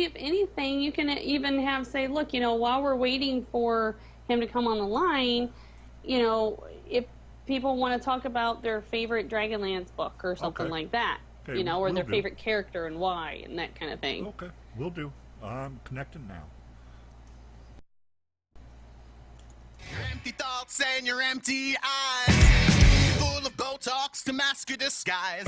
if anything, you can even have say, look, while we're waiting for him to come on the line, if people want to talk about their favorite Dragonlance book or something like that, okay, or their favorite character and why and that kind of thing. Okay, we'll do. I'm connecting now. Your empty thoughts and your empty eyes, full of Botox to mask your disguise.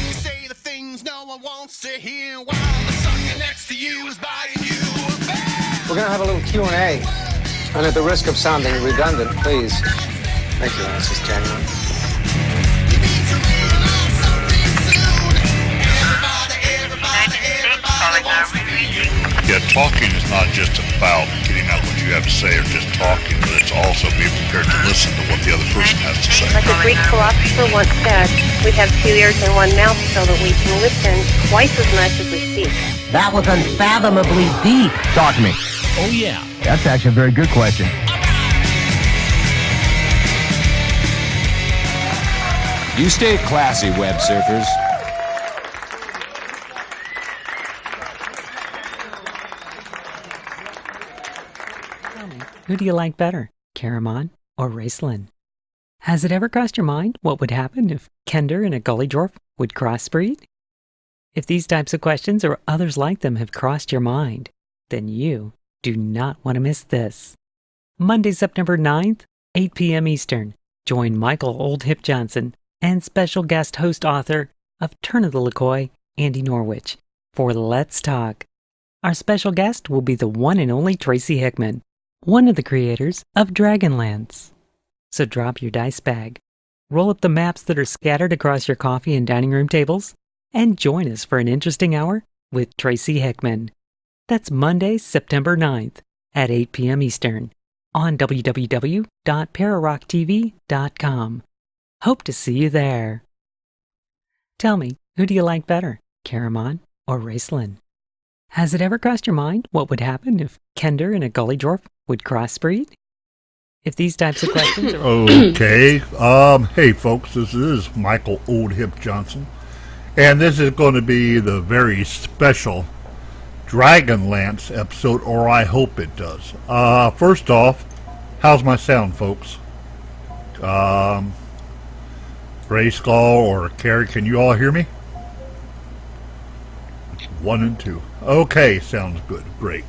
You say the things no one wants to hear while the sucker next to you is buying you a bag. We're gonna have a little Q&A, and at the risk of sounding redundant, please. Thank you, Mrs. January. You need to realize something soon. Everybody wants to be you. Yeah, talking is not just about getting out what you have to say or just talking, but it's also being prepared to listen to what the other person has to say. Like a Greek philosopher once said, we have 2 ears and 1 mouth so that we can listen twice as much as we speak. That was unfathomably deep. Talk to me. Oh, yeah. That's actually a very good question. You stay classy, web surfers. Who do you like better, Caramon or Raceland? Has it ever crossed your mind what would happen if Kender and a gully dwarf would crossbreed? If these types of questions or others like them have crossed your mind, then you do not want to miss this. Monday, September 9th, 8 p.m. Eastern, join Michael Old Hip Johnson and special guest host author of Turn of the Lykoi, Andi Norwich, for Let's Talk. Our special guest will be the one and only Tracy Hickman, one of the creators of Dragonlance. So drop your dice bag, roll up the maps that are scattered across your coffee and dining room tables, and join us for an interesting hour with Tracy Hickman. That's Monday, September 9th at 8 p.m. Eastern on www.pararocktv.com. Hope to see you there. Tell me, who do you like better, Caramon or Raceland? Has it ever crossed your mind what would happen if Kender and a gully dwarf would crossbreed? If these types of questions are... Okay. Hey, folks, this is Michael Old Hip Johnson, and this is going to be the very special Dragonlance episode, or I hope it does. First off, how's my sound, folks? Grayskull or Carrie, can you all hear me? 1 and 2. Okay, sounds good. Great.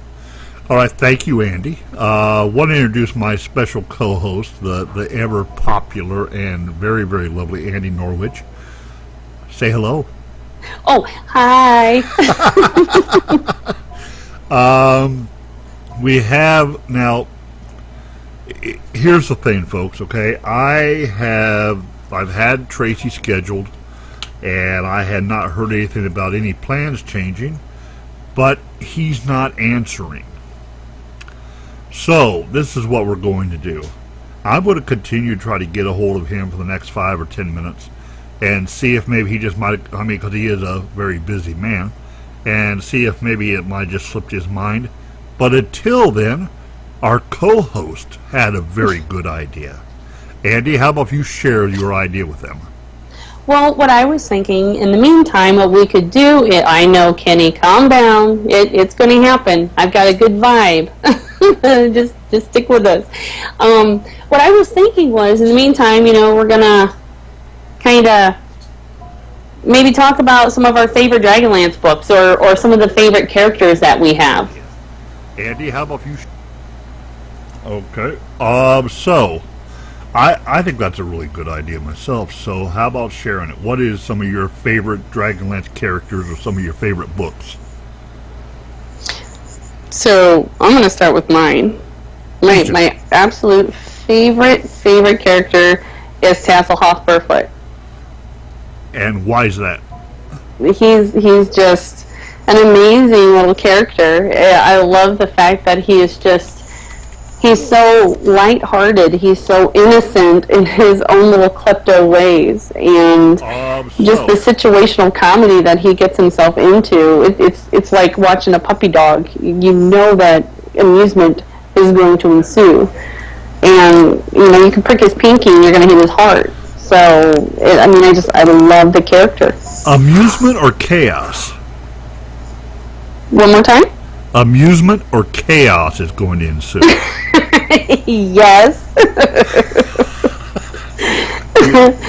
All right, thank you, Andi. Want to introduce my special co-host, the ever popular and very, very lovely Andi Norwich. Say hello. Oh, hi. We have now. Here's the thing, folks. Okay, I've had Tracy scheduled, and I had not heard anything about any plans changing, but he's not answering. So this is what we're going to do. I'm going to continue to try to get a hold of him for the next 5 or 10 minutes and see if maybe he just might, because he is a very busy man, and see if maybe it might just slipped his mind. But until then, our co-host had a very good idea. Andi, how about if you share your idea with them? Well, what I was thinking, in the meantime, what we could do, I know, Kenny, calm down. It's going to happen. I've got a good vibe. just stick with us. What I was thinking was, in the meantime, we're going to kind of maybe talk about some of our favorite Dragonlance books or some of the favorite characters that we have. Andi, how about if you... Okay. So... I think that's a really good idea myself, so how about sharing it? What is some of your favorite Dragonlance characters or some of your favorite books? So, I'm going to start with mine. My absolute favorite character is Tasselhoff Burfoot. And why is that? He's just an amazing little character. I love the fact that he's so lighthearted. He's so innocent in his own little klepto ways, and just the situational comedy that he gets himself into. It's like watching a puppy dog. You know that amusement is going to ensue, and you can prick his pinky and you're going to hit his heart. So I love the character. Amusement or chaos? One more time? Amusement or chaos is going to ensue. Yes.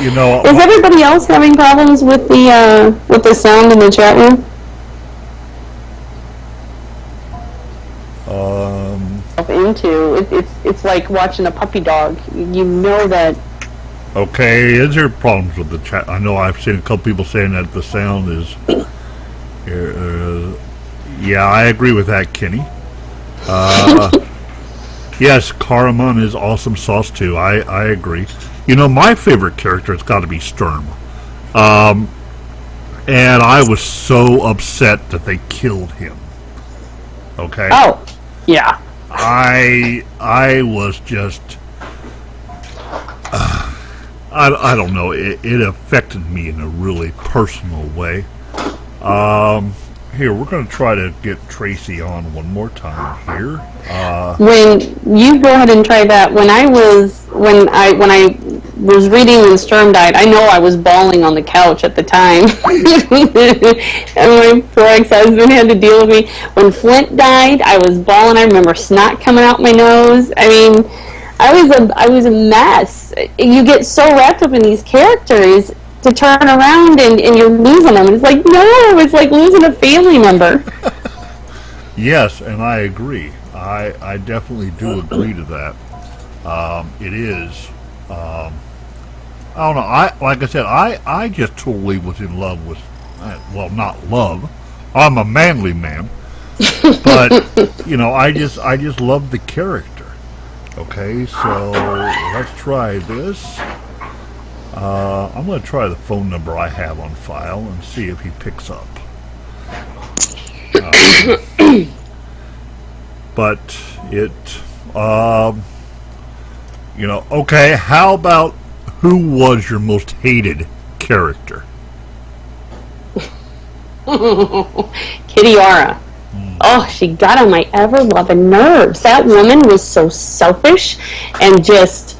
You know, is everybody else having problems with the sound in the chat room? It's like watching a puppy dog. You know that. Okay, is there problems with the chat? I know I've seen a couple people saying that the sound is. Yeah, I agree with that, Kenny. Yes, Karaman is awesome sauce too. I agree. You know, my favorite character has got to be Sturm. And I was so upset that they killed him. Okay? Oh, yeah. I was just... I don't know. It affected me in a really personal way. Here, we're going to try to get Tracy on one more time here. When you go ahead and try that, when I was reading when Sturm died, I know I was bawling on the couch at the time. And my poor ex-husband had to deal with me. When Flint died, I was bawling. I remember snot coming out my nose. I mean, I was a mess. You get so wrapped up in these characters to turn around and you're losing them. It's like, no, it's like losing a family member. Yes, and I agree. I definitely do agree to that. It is. I don't know. Like I said, I just totally was in love with. Well, not love. I'm a manly man, but you know, I just love the character. Okay, so let's try this. I'm going to try the phone number I have on file and see if he picks up. But it, you know, okay, how about who was your most hated character? Kitiara. Oh, she got on my ever-loving nerves. That woman was so selfish and just...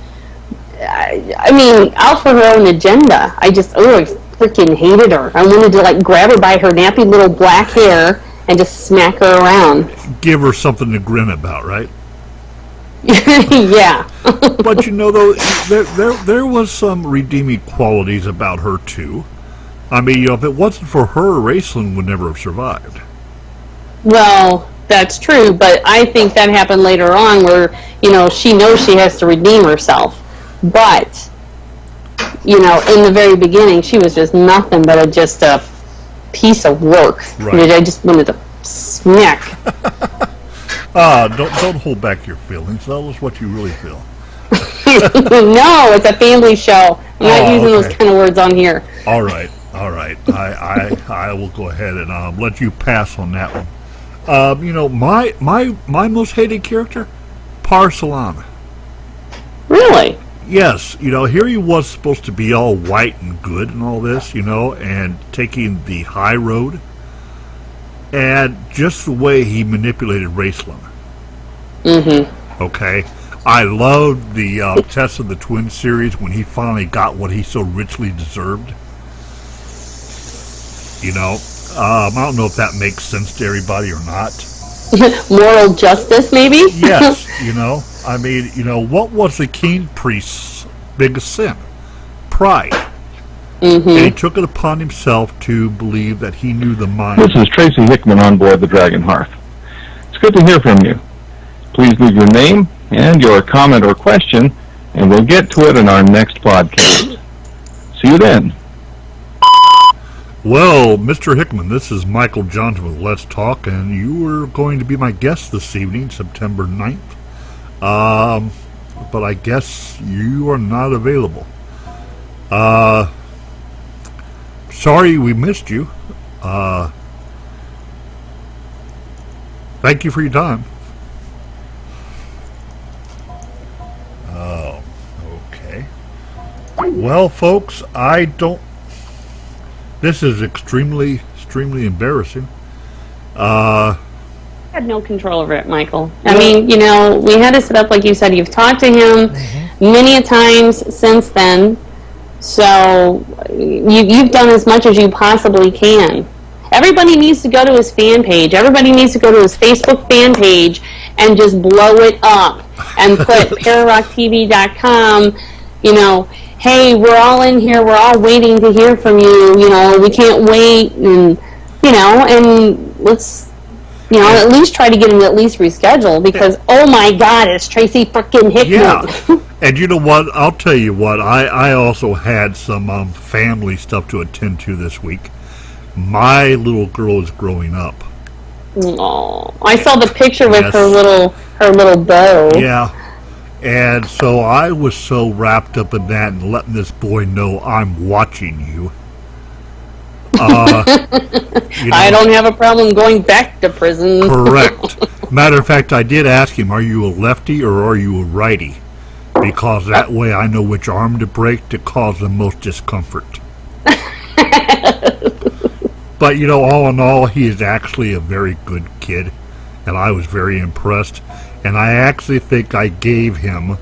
I mean, out for her own agenda. I freaking hated her. I wanted to, like, grab her by her nappy little black hair and just smack her around. Give her something to grin about, right? Yeah. But, you know, though, there was some redeeming qualities about her, too. I mean, you know, if it wasn't for her, Raceland would never have survived. Well, that's true, but I think that happened later on where, you know, she knows she has to redeem herself. But, you know, in the very beginning, she was just nothing but just a piece of work. Right. I just wanted to smack. Don't hold back your feelings. Tell us what you really feel. No, it's a family show. I'm not using those kind of words on here. All right. I will go ahead and let you pass on that one. You know, my most hated character, Parsalan. Really? Yes, you know, here he was supposed to be all white and good and all this, you know, and taking the high road. And just the way he manipulated Raceland. Mm-hmm. Okay. I loved the Test of the Twin series when he finally got what he so richly deserved. You know, I don't know if that makes sense to everybody or not. Moral justice, maybe? Yes, you know. I mean, you know, what was the king priest's biggest sin? Pride. Mm-hmm. And he took it upon himself to believe that he knew the mind. This is Tracy Hickman on board the Dragon Hearth. It's good to hear from you. Please leave your name and your comment or question, and we'll get to it in our next podcast. See you then. Well, Mr. Hickman, this is Michael Johnson with Let's Talk, and you were going to be my guest this evening, September 9th. But I guess you are not available. Sorry we missed you. Thank you for your time. Oh, okay. Well, folks, this is extremely embarrassing. I had no control over it, Michael. I mean, you know, we had to set up, like you said, you've talked to him many a times since then, so you've done as much as you possibly can. Everybody needs to go to his fan page. Everybody needs to go to his Facebook fan page and just blow it up and put PararockTV.com, you know, hey, we're all in here, we're all waiting to hear from you, you know, we can't wait, and, you know, and let's, you know, at least try to get him at least rescheduled, because, oh my God, it's Tracy frickin' Hickman. Yeah, and you know what, I'll tell you what, I also had some family stuff to attend to this week. My little girl is growing up. Oh, I saw the picture with her little bow. Yeah. And so I was so wrapped up in that and letting this boy know I'm watching you. You know, I don't have a problem going back to prison. Correct. Matter of fact, I did ask him, are you a lefty or are you a righty? Because that way I know which arm to break to cause the most discomfort. But, you know, all in all, he is actually a very good kid. And I was very impressed. And I actually think I gave him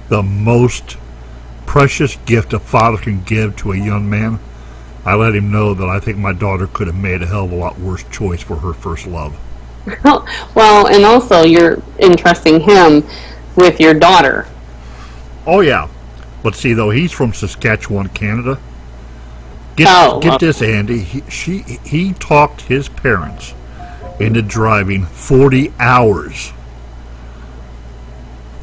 the most precious gift a father can give to a young man. I let him know that I think my daughter could have made a hell of a lot worse choice for her first love. Well, and also you're entrusting him with your daughter. Oh, yeah. But see, though, he's from Saskatchewan, Canada. Get this, Andy. He talked his parents into driving 40 hours.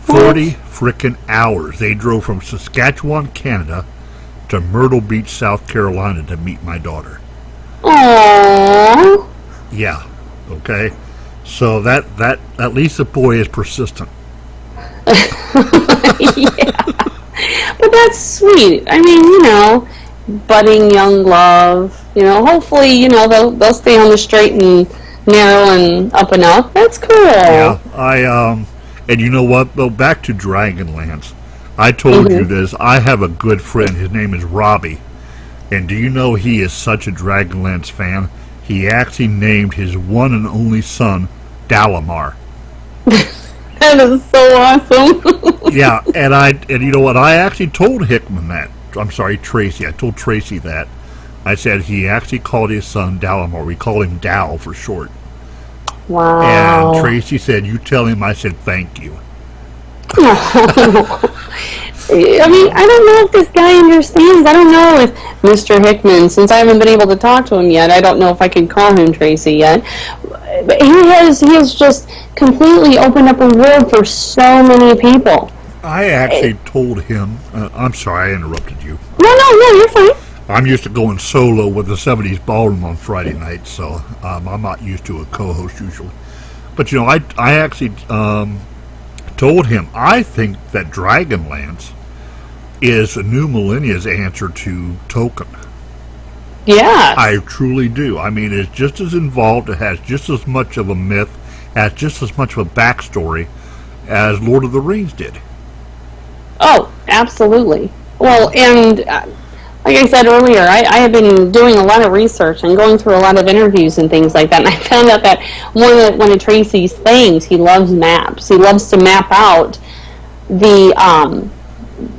40 frickin' hours. They drove from Saskatchewan, Canada to Myrtle Beach, South Carolina to meet my daughter. Aww. Yeah. Okay. So that at least the boy is persistent. Yeah. But that's sweet. I mean, you know, budding young love. You know, hopefully, you know, they'll stay on the straight and narrow and up and up. That's cool. Yeah. And you know what, though, back to Dragonlance. I told you this. I have a good friend. His name is Robbie. And do you know he is such a Dragonlance fan? He actually named his one and only son Dalamar. That is so awesome. Yeah, and you know what? I actually told Hickman that. I'm sorry, Tracy. I told Tracy that. I said he actually called his son Dalamar. We call him Dal for short. Wow. And Tracy said, you tell him I said thank you. I mean, I don't know if this guy understands. I don't know if Mr. Hickman, since I haven't been able to talk to him yet, I don't know if I can call him Tracy yet. But he has just completely opened up a world for so many people. I actually told him, I'm sorry, I interrupted you. No, you're fine. I'm used to going solo with the 70s ballroom on Friday night, so I'm not used to a co-host usually. But, you know, I actually told him I think that Dragonlance is a new millennia's answer to Tolkien. Yeah. I truly do. I mean, it's just as involved, it has just as much of a myth, has just as much of a backstory as Lord of the Rings did. Oh, absolutely. Well, and like I said earlier, I have been doing a lot of research and going through a lot of interviews and things like that, and I found out that one of Tracy's things, he loves maps. He loves to map out the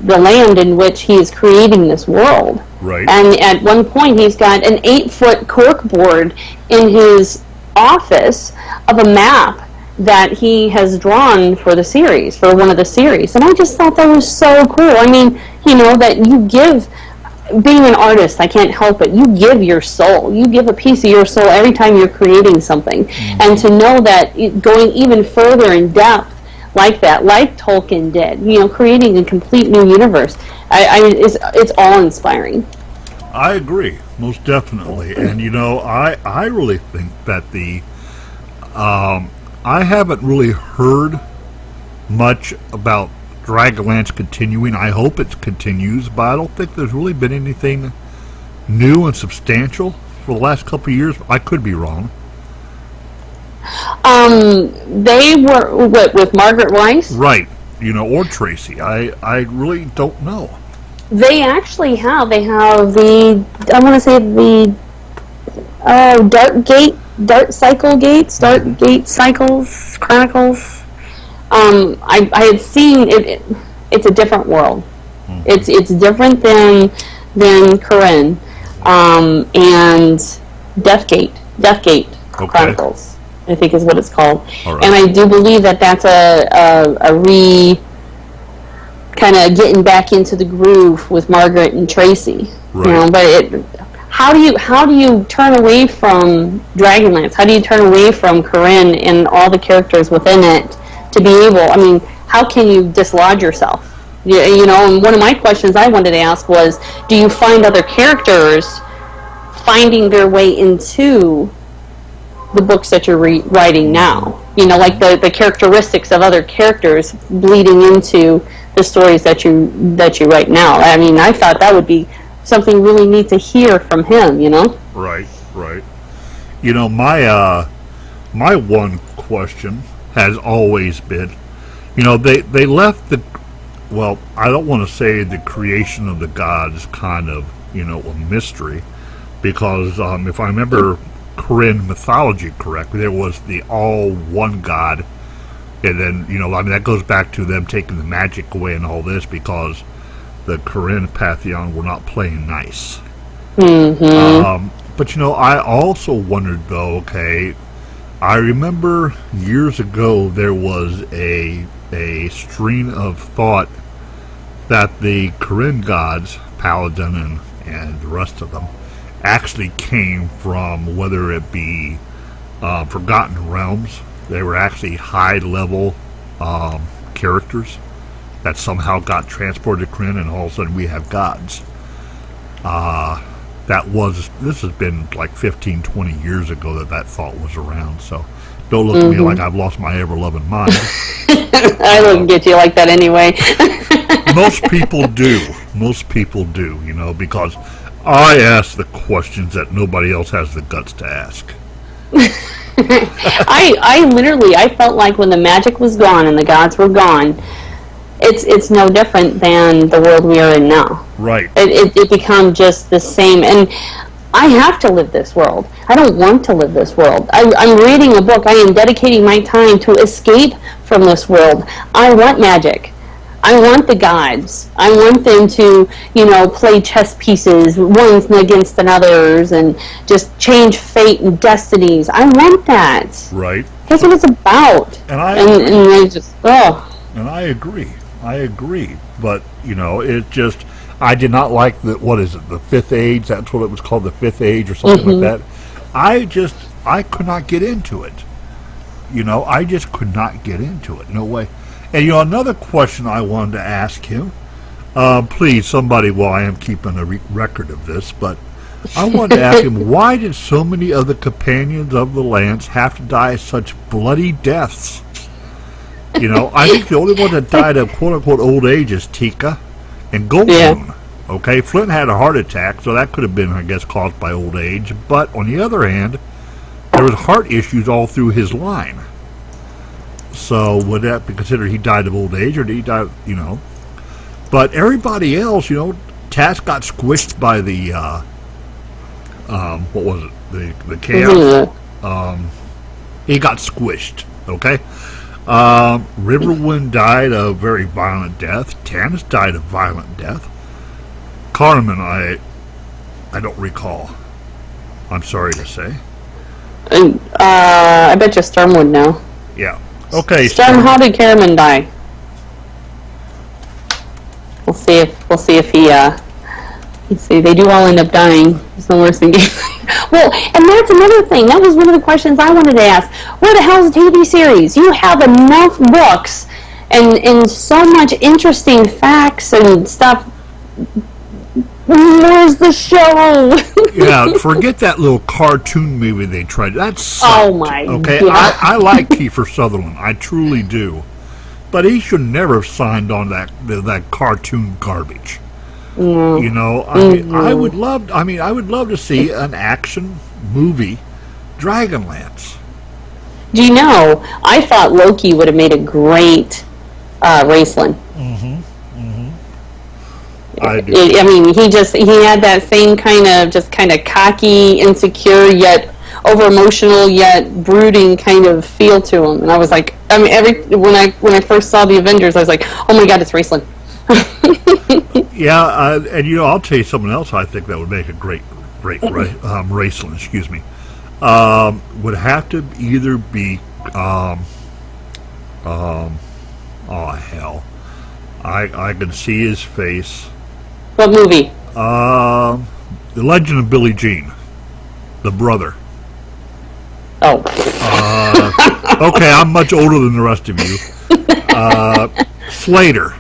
land in which he is creating this world. Right. And at one point, he's got an 8-foot corkboard in his office of a map that he has drawn for the series, for one of the series. And I just thought that was so cool. I mean, you know, that you give, being an artist, I can't help it, you give your soul. You give a piece of your soul every time you're creating something. Mm-hmm. And to know that going even further in depth like that, like Tolkien did, you know, creating a complete new universe, it's awe-inspiring. I agree, most definitely. And, you know, I really think that I haven't really heard much about Dragonlance continuing. I hope it continues, but I don't think there's really been anything new and substantial for the last couple of years. I could be wrong. They were with Margaret Weiss? Right. You know, or Tracy. I really don't know. They actually have. They have the, I want to say the Dark Gate Cycles, Chronicles. I had seen it. It's a different world. Mm-hmm. It's different than Corinne, and Deathgate. Deathgate Okay. Chronicles, I think is what it's called. All right. And I do believe that that's a kind of getting back into the groove with Margaret and Tracy. Right. You know, but how do you turn away from Dragonlance? How do you turn away from Corinne and all the characters within it to be able? I mean, how can you dislodge yourself? You know, and one of my questions I wanted to ask was, do you find other characters finding their way into the books that you're writing now? You know, like the characteristics of other characters bleeding into the stories that you write now. I mean, I thought that would be something really neat to hear from him, you know? Right. You know, my one question has always been, you know, they left well, I don't want to say the creation of the gods kind of, you know, a mystery, because if I remember Korean mythology correctly, there was the all one god, and then, you know, I mean, that goes back to them taking the magic away and all this, because the Korean pantheon were not playing nice. Mm-hmm. But, you know, I also wondered, though, okay, I remember years ago there was a stream of thought that the Korean gods, Paladin and the rest of them, actually came from, whether it be Forgotten Realms. They were actually high-level characters that somehow got transported to Kryn, and all of a sudden we have gods. This has been like 15, 20 years ago that thought was around, so don't look at me like I've lost my ever-loving mind. I wouldn't get you like that anyway. Most people do, you know, because I ask the questions that nobody else has the guts to ask. I felt like when the magic was gone and the gods were gone, it's no different than the world we are in now. Right. It become just the same, and I have to live this world. I don't want to live this world. I'm reading a book. I am dedicating my time to escape from this world. I want magic. I want the gods. I want them to, you know, play chess pieces, ones against others, and just change fate and destinies. I want that. Right. That's what it's about. And I agree. I agree. But, you know, it just, I did not like the Fifth Age. That's what it was called, the Fifth Age or something like that. I could not get into it. You know, I just could not get into it. No way. And, you know, another question I wanted to ask him, please, somebody, well, I am keeping a record of this, but I wanted to ask him, why did so many of the companions of the Lance have to die such bloody deaths? You know, I think the only one that died of quote-unquote old age is Tika and Goldmoon. Yeah. Okay, Flint had a heart attack, so that could have been, I guess, caused by old age. But on the other hand, there was heart issues all through his line. So would that be considered he died of old age, or did he die, you know? But everybody else, you know, Task got squished by the, what was it? The chaos. He got squished, okay? Riverwind died a very violent death. Tannis died a violent death. Carmen, I don't recall. I'm sorry to say. I bet you Storm would know. Yeah. Okay. Storm, how did Carmen die? We'll see if he. Let's see. They do all end up dying. It's no worse than game. Well, and that's another thing. That was one of the questions I wanted to ask. Where the hell is the TV series? You have enough books and so much interesting facts and stuff. Where's the show? Yeah, forget that little cartoon movie they tried. That sucked. Oh my God. Okay, I like Kiefer Sutherland. I truly do. But he should never have signed on that cartoon garbage. Mm. You know, I mean, I would love to see an action movie, Dragonlance. Do you know, I thought Loki would have made a great Raceland. I do. I mean, he had that same kind of cocky, insecure, yet over emotional, yet brooding kind of feel to him. And I was like, I mean, when I first saw the Avengers, I was like, oh my God, it's Raceland. Yeah, and you know, I'll tell you something else I think that would make a great Raceland, excuse me. Would have to either be, oh hell, I can see his face. What movie? The Legend of Billie Jean, the brother. Oh. Okay, I'm much older than the rest of you. Slater,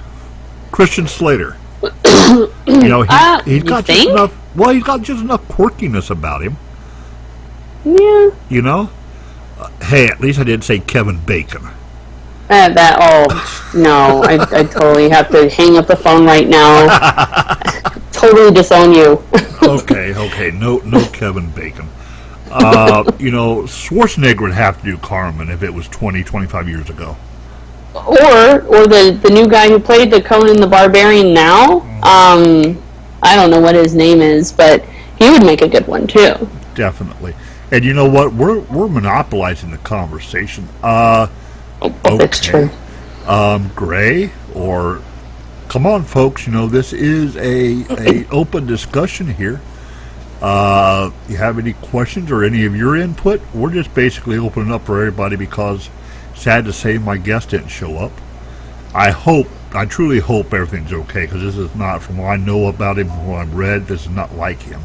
Christian Slater. You know, he's got just enough. Well, he's got just enough quirkiness about him. Yeah. You know. Hey, at least I didn't say Kevin Bacon. No, I totally have to hang up the phone right now. Totally disown you. Okay, no Kevin Bacon. You know, Schwarzenegger would have to do Carmen if it was 25 years ago. Or the new guy who played the Conan the Barbarian now. I don't know what his name is, but he would make a good one too. Definitely. And you know what? We're monopolizing the conversation. That's true. Gray, or come on, folks. You know, this is a open discussion here. You have any questions or any of your input? We're just basically opening up for everybody because, sad to say, my guest didn't show up. I truly hope everything's okay, because this is not, from what I know about him, from what I've read, this is not like him.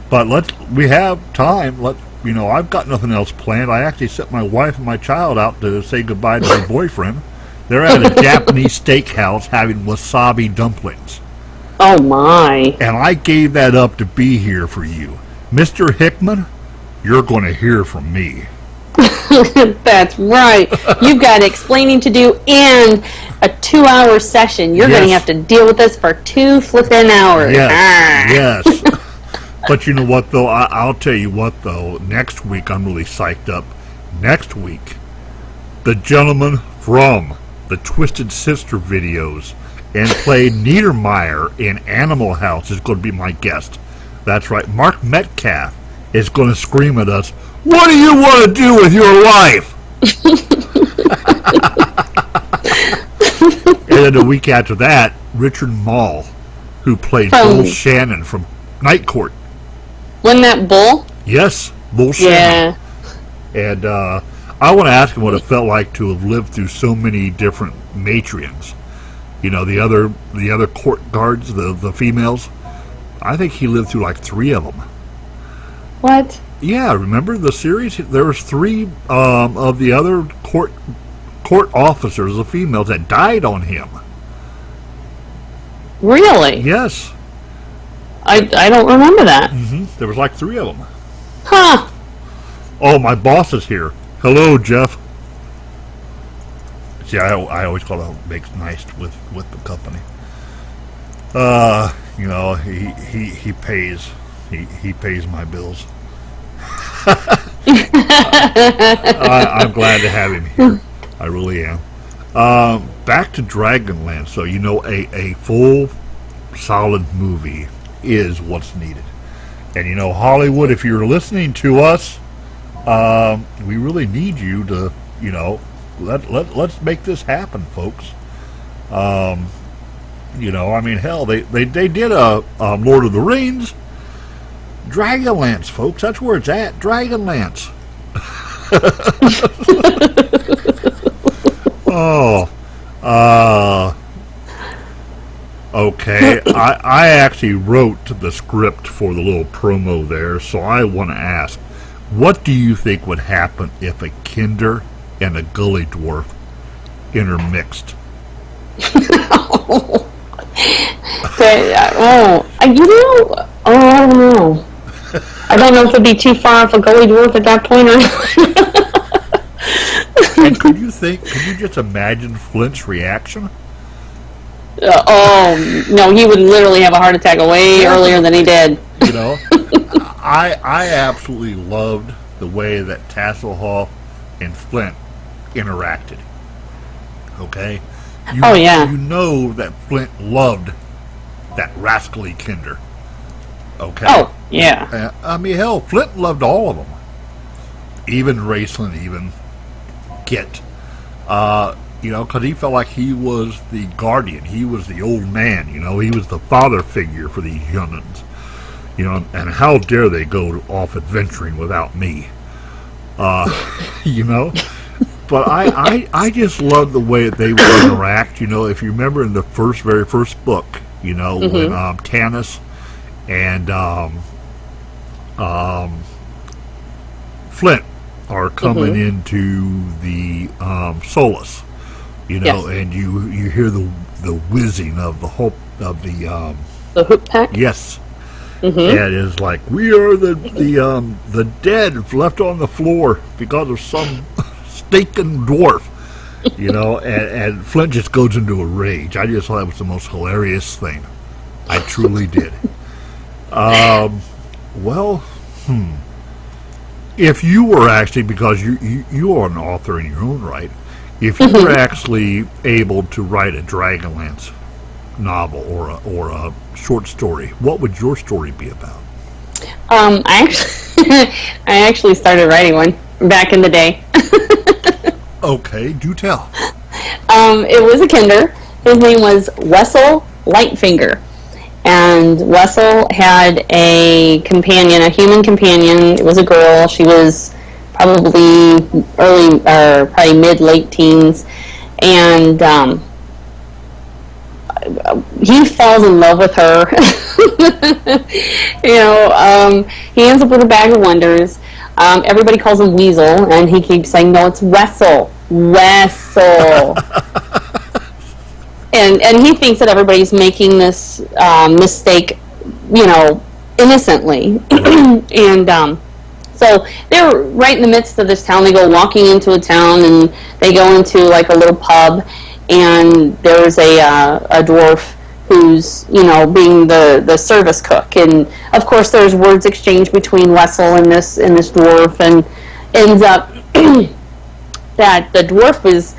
But we have time. I've got nothing else planned. I actually sent my wife and my child out to say goodbye to their boyfriend. They're at a Japanese steakhouse having wasabi dumplings. Oh my. And I gave that up to be here for you. Mr. Hickman, you're going to hear from me. That's right. You've got explaining to do and a 2-hour session. You're going to have to deal with this for 2 flipping hours. Yes. But you know what, though? I'll tell you what, though. Next week, I'm really psyched up. Next week, the gentleman from the Twisted Sister videos and played Niedermeyer in Animal House is going to be my guest. That's right. Mark Metcalf is going to scream at us, "What do you want to do with your life?" And then the week after that, Richard Mall, who played Bull Shannon from Night Court. Wasn't that Bull? Yes, Bull Shannon. Yeah. And I want to ask him what it felt like to have lived through so many different matrions. You know, the other court guards, the females. I think he lived through like 3 of them. What? Yeah, remember the series? There was 3 of the other court officers, the females, that died on him. Really? Yes. I don't remember that. Mm-hmm. There was like 3 of them. Huh. Oh, my boss is here. Hello, Jeff. See, I always call him makes nice with the company. You know, he pays my bills. I'm glad to have him here. I really am. Back to Dragonlance. So, you know, a full, solid movie is what's needed. And, you know, Hollywood, if you're listening to us, we really need you to, you know, let's make this happen, folks. You know, I mean, hell, they did a Lord of the Rings. Dragonlance, folks. That's where it's at. Dragonlance. Okay. I actually wrote the script for the little promo there, so I want to ask, what do you think would happen if a Kinder and a Gully Dwarf intermixed? I don't know. I don't know if it'd be too far off a Gully Dwarf at that point or not. And could you just imagine Flint's reaction? No, he would literally have a heart attack way earlier than he did. You know, I absolutely loved the way that Hasselhoff and Flint interacted. Okay? You know that Flint loved that rascally Kinder. Okay? Oh, yeah. I mean, hell, Flint loved all of them. Even Raceland, even Kit. You know, because he felt like he was the guardian. He was the old man, you know. He was the father figure for these young'uns. You know, and how dare they go off adventuring without me? You know? But I just love the way that they would interact. You know, if you remember in the very first book, you know, when Tanis and Flint are coming into the Solus, you know, and you hear the whizzing of the hope of the hoop pack. Yes. And it's like, we are the dead left on the floor because of some stinking dwarf, you know, and Flint just goes into a rage. I just thought that was the most hilarious thing. I truly did. If you were actually, because you are an author in your own right, if you were actually able to write a Dragonlance novel or a short story, what would your story be about? I actually started writing one back in the day. Okay, do tell. It was a kinder. His name was Wessel Lightfinger. And Wessel had a companion, a human companion. It was a girl. She was probably probably mid-late teens. And he falls in love with her. You know, he ends up with a bag of wonders. Everybody calls him Weasel, and he keeps saying, no, it's Wessel. Wessel. And he thinks that everybody's making this mistake, you know, innocently. And so they're right in the midst of this town. They go walking into a town, and they go into like a little pub, and there's a dwarf who's, you know, being the service cook. And of course there's words exchanged between Wessel and this dwarf, and ends up that the dwarf was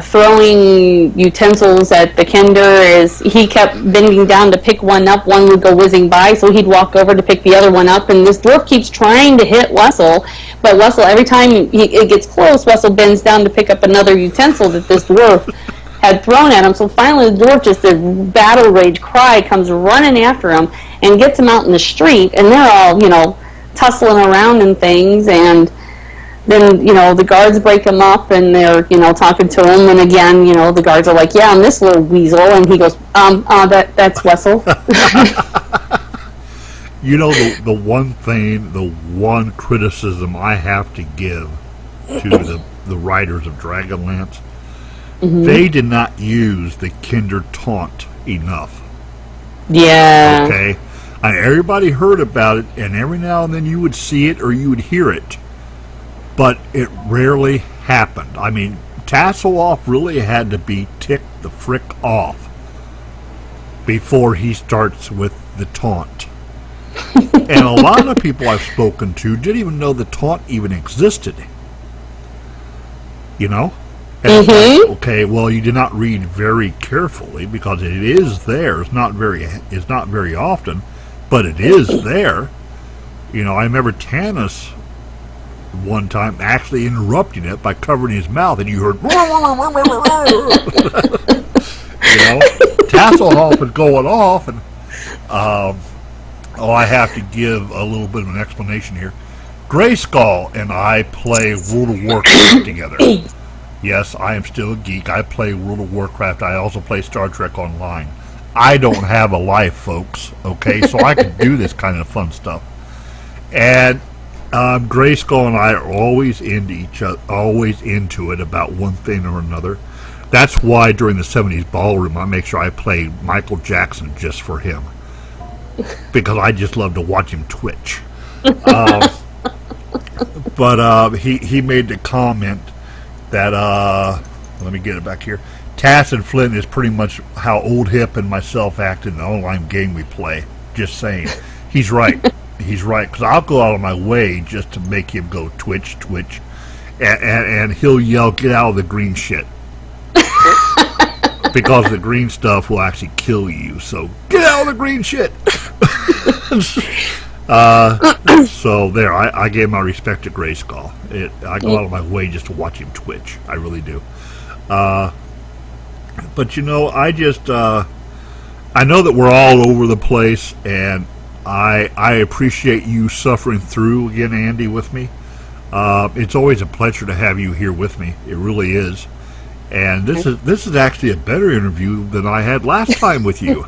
throwing utensils at the kinder as he kept bending down to pick one up. One would go whizzing by, so he'd walk over to pick the other one up, and this dwarf keeps trying to hit Wessel, but Wessel, every time it gets close, Wessel bends down to pick up another utensil that this dwarf had thrown at him. So finally the dwarf, just a battle rage cry, comes running after him and gets him out in the street, and they're all, you know, tussling around and things. And then, you know, the guards break him up, and they're, you know, talking to him, and again, you know, the guards are like, yeah, I'm this little weasel, and he goes, that's Wessel. You know, the one criticism I have to give to the writers of Dragonlance, they did not use the kinder taunt enough. Yeah. Okay? And everybody heard about it, and every now and then you would see it or you would hear it. But it rarely happened. I mean, Tasselhoff really had to be ticked the frick off before he starts with the taunt. And a lot of people I've spoken to didn't even know the taunt even existed. You know? And it's like, okay, well, you did not read very carefully, because it is there. It's not very often, but it is there. You know, I remember Tanis one time actually interrupting it by covering his mouth, and you heard, you know, Tasselhoff is going off, and I have to give a little bit of an explanation here. Grayskull and I play World of Warcraft together. Yes, I am still a geek. I play World of Warcraft. I also play Star Trek Online. I don't have a life, folks, okay? So I can do this kind of fun stuff. And Grayskull and I are always into each other, always into it about one thing or another. That's why during the 70s ballroom, I make sure I play Michael Jackson just for him, because I just love to watch him twitch. But he made the comment that, let me get it back here, Tass and Flint is pretty much how Old Hip and myself act in the online game we play. Just saying. He's right. He's right, because I'll go out of my way just to make him go twitch, and he'll yell, get out of the green shit. Because the green stuff will actually kill you, so get out of the green shit. So there, I gave my respect to Grayskull. I go out of my way just to watch him twitch. I really do. But you know, I know that we're all over the place, and I appreciate you suffering through again, Andy, with me. It's always a pleasure to have you here with me. It really is. And this is actually a better interview than I had last time with you.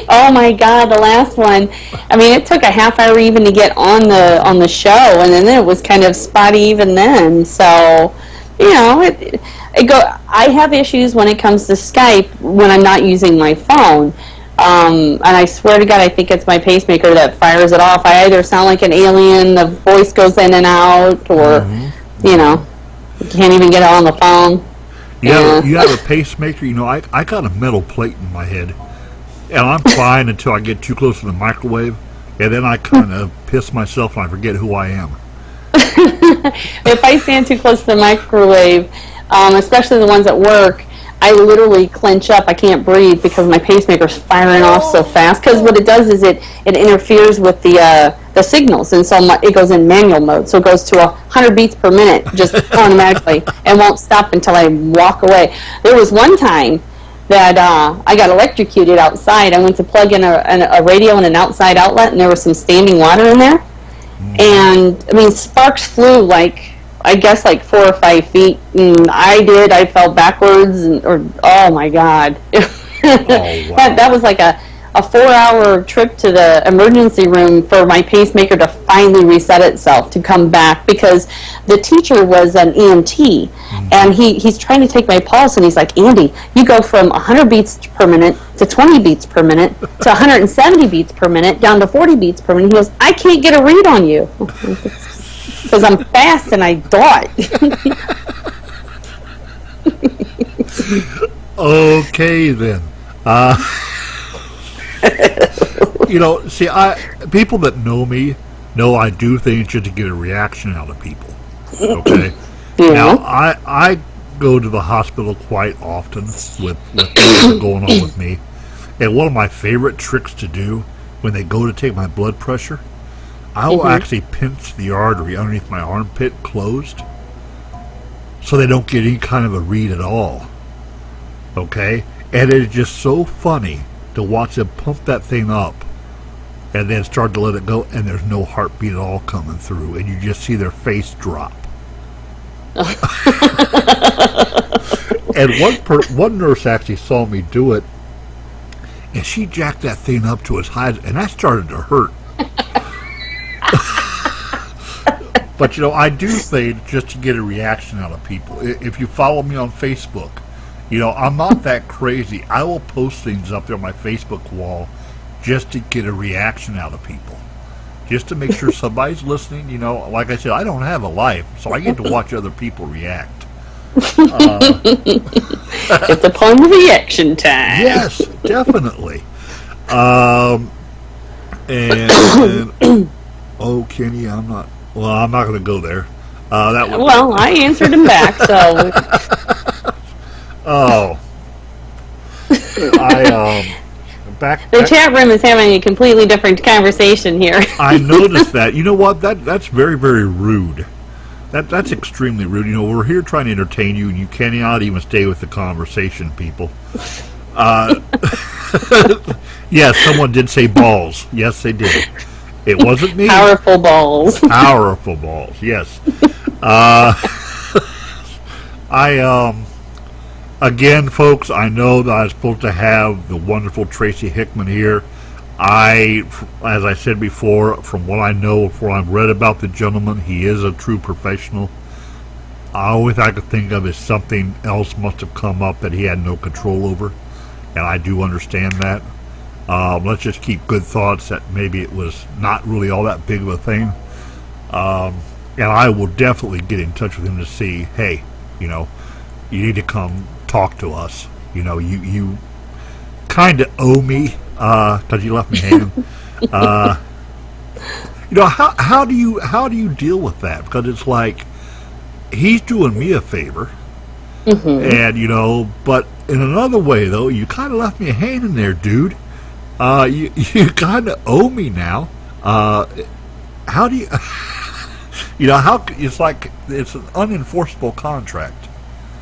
Oh my God, the last one. I mean, it took a half hour even to get on the show, and then it was kind of spotty even then. So, you know, I have issues when it comes to Skype when I'm not using my phone. And I swear to God, I think it's my pacemaker that fires it off. I either sound like an alien, the voice goes in and out, or, you know, you can't even get it on the phone. You have a pacemaker? You know, I got a metal plate in my head, and I'm fine until I get too close to the microwave, and then I kind of piss myself and I forget who I am. If I stand too close to the microwave, especially the ones at work, I literally clench up. I can't breathe because my pacemaker's firing off so fast. Because what it does is it interferes with the signals, and so it goes in manual mode. So it goes to 100 beats per minute just automatically and won't stop until I walk away. There was one time that I got electrocuted outside. I went to plug in a radio and an outside outlet, and there was some standing water in there. And, I mean, sparks flew like 4 or 5 feet, and I fell backwards, oh my God. That was like a 4-hour trip to the emergency room for my pacemaker to finally reset itself, to come back, because the teacher was an EMT, and he's trying to take my pulse, and he's like, Andy, you go from 100 beats per minute to 20 beats per minute to 170 beats per minute down to 40 beats per minute. He goes, I can't get a read on you. Because I'm fast and I thought. Okay, then. You know, see, people that know me know I do things just to get a reaction out of people. Okay? Yeah. Now, I go to the hospital quite often with things going on with me. And one of my favorite tricks to do when they go to take my blood pressure, I will actually pinch the artery underneath my armpit closed so they don't get any kind of a read at all. Okay? And it is just so funny to watch them pump that thing up and then start to let it go, and there's no heartbeat at all coming through, and you just see their face drop. And one nurse actually saw me do it, and she jacked that thing up to as high, and that started to hurt. But, you know, I do things just to get a reaction out of people. If you follow me on Facebook, you know, I'm not that crazy. I will post things up there on my Facebook wall just to get a reaction out of people. Just to make sure somebody's listening. You know, like I said, I don't have a life, so I get to watch other people react. It's upon reaction time. Yes, definitely. And oh, Kenny, I'm not going to go there. Well, I answered him back, so. Oh. The chat room is having a completely different conversation here. I noticed that. You know what? That's very, very rude. That's extremely rude. You know, we're here trying to entertain you, and you cannot even stay with the conversation, people. Yes, someone did say balls. Yes, they did. It wasn't me. Powerful balls. Powerful balls, yes. Again, folks, I know that I was supposed to have the wonderful Tracy Hickman here. As I said before, from what I know, from what I've read about the gentleman, he is a true professional. All I could think of is something else must have come up that he had no control over, and I do understand that. Let's just keep good thoughts that maybe it was not really all that big of a thing. And I will definitely get in touch with him to see, hey, you know, you need to come talk to us. You know, you kind of owe me because you left me hanging. You know, how do you deal with that? Because it's like he's doing me a favor, and you know, but in another way though, you kind of left me hanging there, dude. You kind of owe me now. How do you? You know, how it's like it's an unenforceable contract.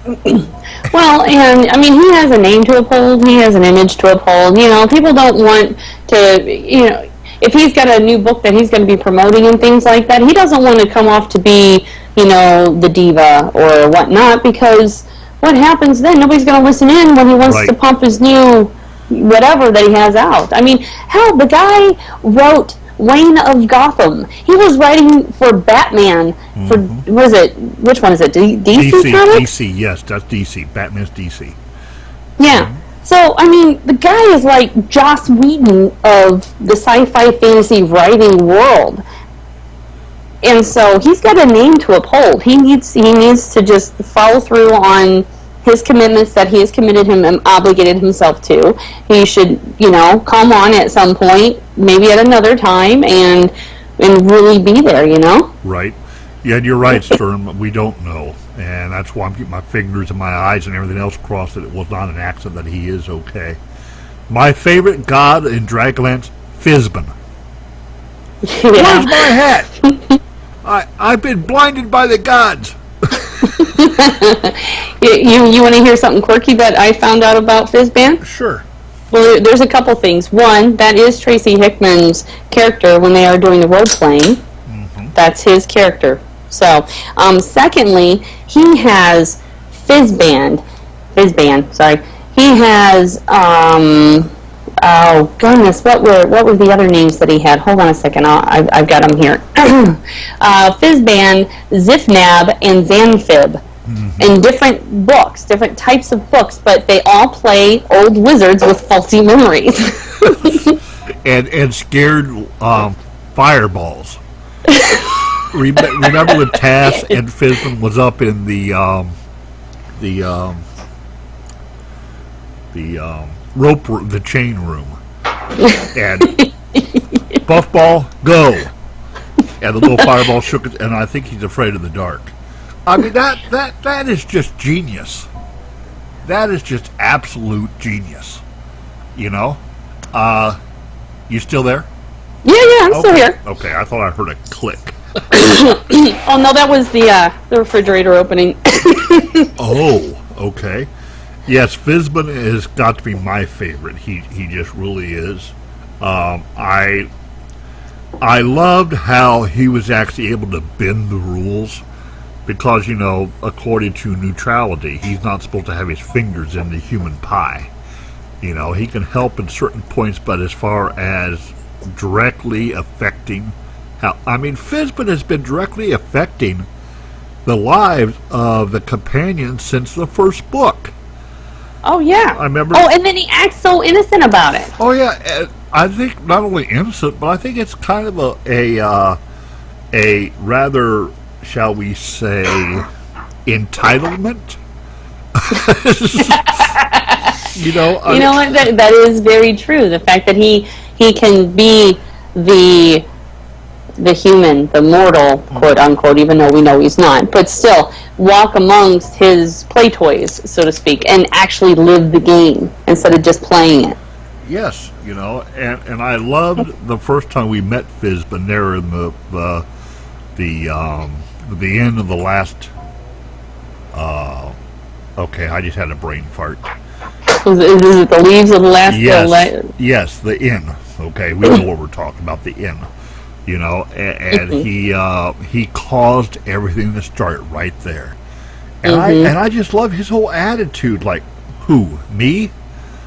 Well, and I mean, he has a name to uphold. He has an image to uphold. You know, people don't want to. You know, if he's got a new book that he's going to be promoting and things like that, he doesn't want to come off to be, the diva or whatnot, because what happens then? Nobody's going to listen in when he wants to pump his new whatever that he has out. I mean, hell, the guy wrote Reign of Gotham. He was writing for Batman for, which one is it? DC Comics? DC, yes, that's DC. Batman's DC. Yeah. So, I mean, the guy is like Joss Whedon of the sci-fi fantasy writing world. And so he's got a name to uphold. He needs to just follow through on his commitments that he has committed him and obligated himself to. He should, come on at some point, maybe at another time, and really be there, Right. Yeah, you're right, Stern. We don't know. And that's why I'm keeping my fingers and my eyes and everything else crossed that it was not an accident, that he is okay. My favorite god in Dragonlance, Fizban. Yeah. Where's my hat? I've been blinded by the gods. You want to hear something quirky that I found out about Fizban? Sure. Well, there's a couple things. One, that is Tracy Hickman's character when they are doing the role playing. That's his character. So, secondly, he has Fizban, sorry. He has, oh goodness, what were the other names that he had? Hold on a second, I've got them here. Fizban, Zifnab, and Zanfib. In different books, different types of books, but they all play old wizards with faulty memories. and scared fireballs. Remember when Tass and Fizban was up in the chain room, and Puffball, go, and the little fireball shook it, and I think he's afraid of the dark. I mean, that is just genius. That is just absolute genius. You still there? Yeah, I'm still here. Okay, I thought I heard a click. Oh no, that was the refrigerator opening. Oh, okay. Yes, Fizban has got to be my favorite. He just really is. I loved how he was actually able to bend the rules, because according to neutrality, he's not supposed to have his fingers in the human pie. He can help in certain points, but as far as directly affecting Fizban has been directly affecting the lives of the companions since the first book. Oh, yeah. I remember. Oh, and then he acts so innocent about it. Oh, yeah. I think not only innocent, but I think it's kind of a rather, shall we say, entitlement. You know what? That is very true. The fact that he can be the human, the mortal, quote unquote, even though we know he's not, but still walk amongst his play toys, so to speak, and actually live the game instead of just playing it. Yes, and I loved the first time we met Fizban there in the end of the last. Okay, I just had a brain fart. Is it the leaves of the last? Yes, the inn. Okay, we know what we're talking about. The inn. And he caused everything to start right there, and I just love his whole attitude. Like, who, me?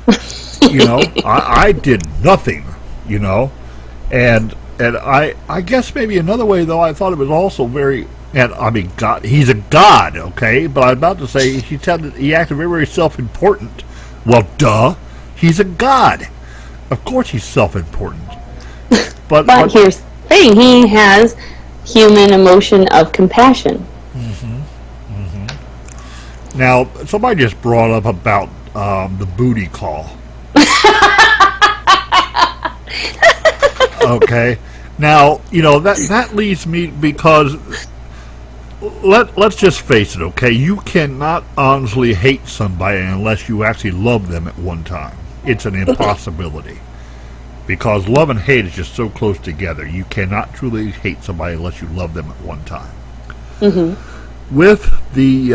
I did nothing. And I guess maybe another way though, I thought it was also very. And God, he's a god, okay? But I'm about to say he acted very, very self-important. Well, duh, he's a god. Of course, he's self-important. But here's the thing: he has human emotion of compassion. Now, somebody just brought up about the booty call. Okay. Now, that leads me because. Let's just face it, okay? You cannot honestly hate somebody unless you actually love them at one time. It's an impossibility. Because love and hate is just so close together. You cannot truly hate somebody unless you love them at one time. With the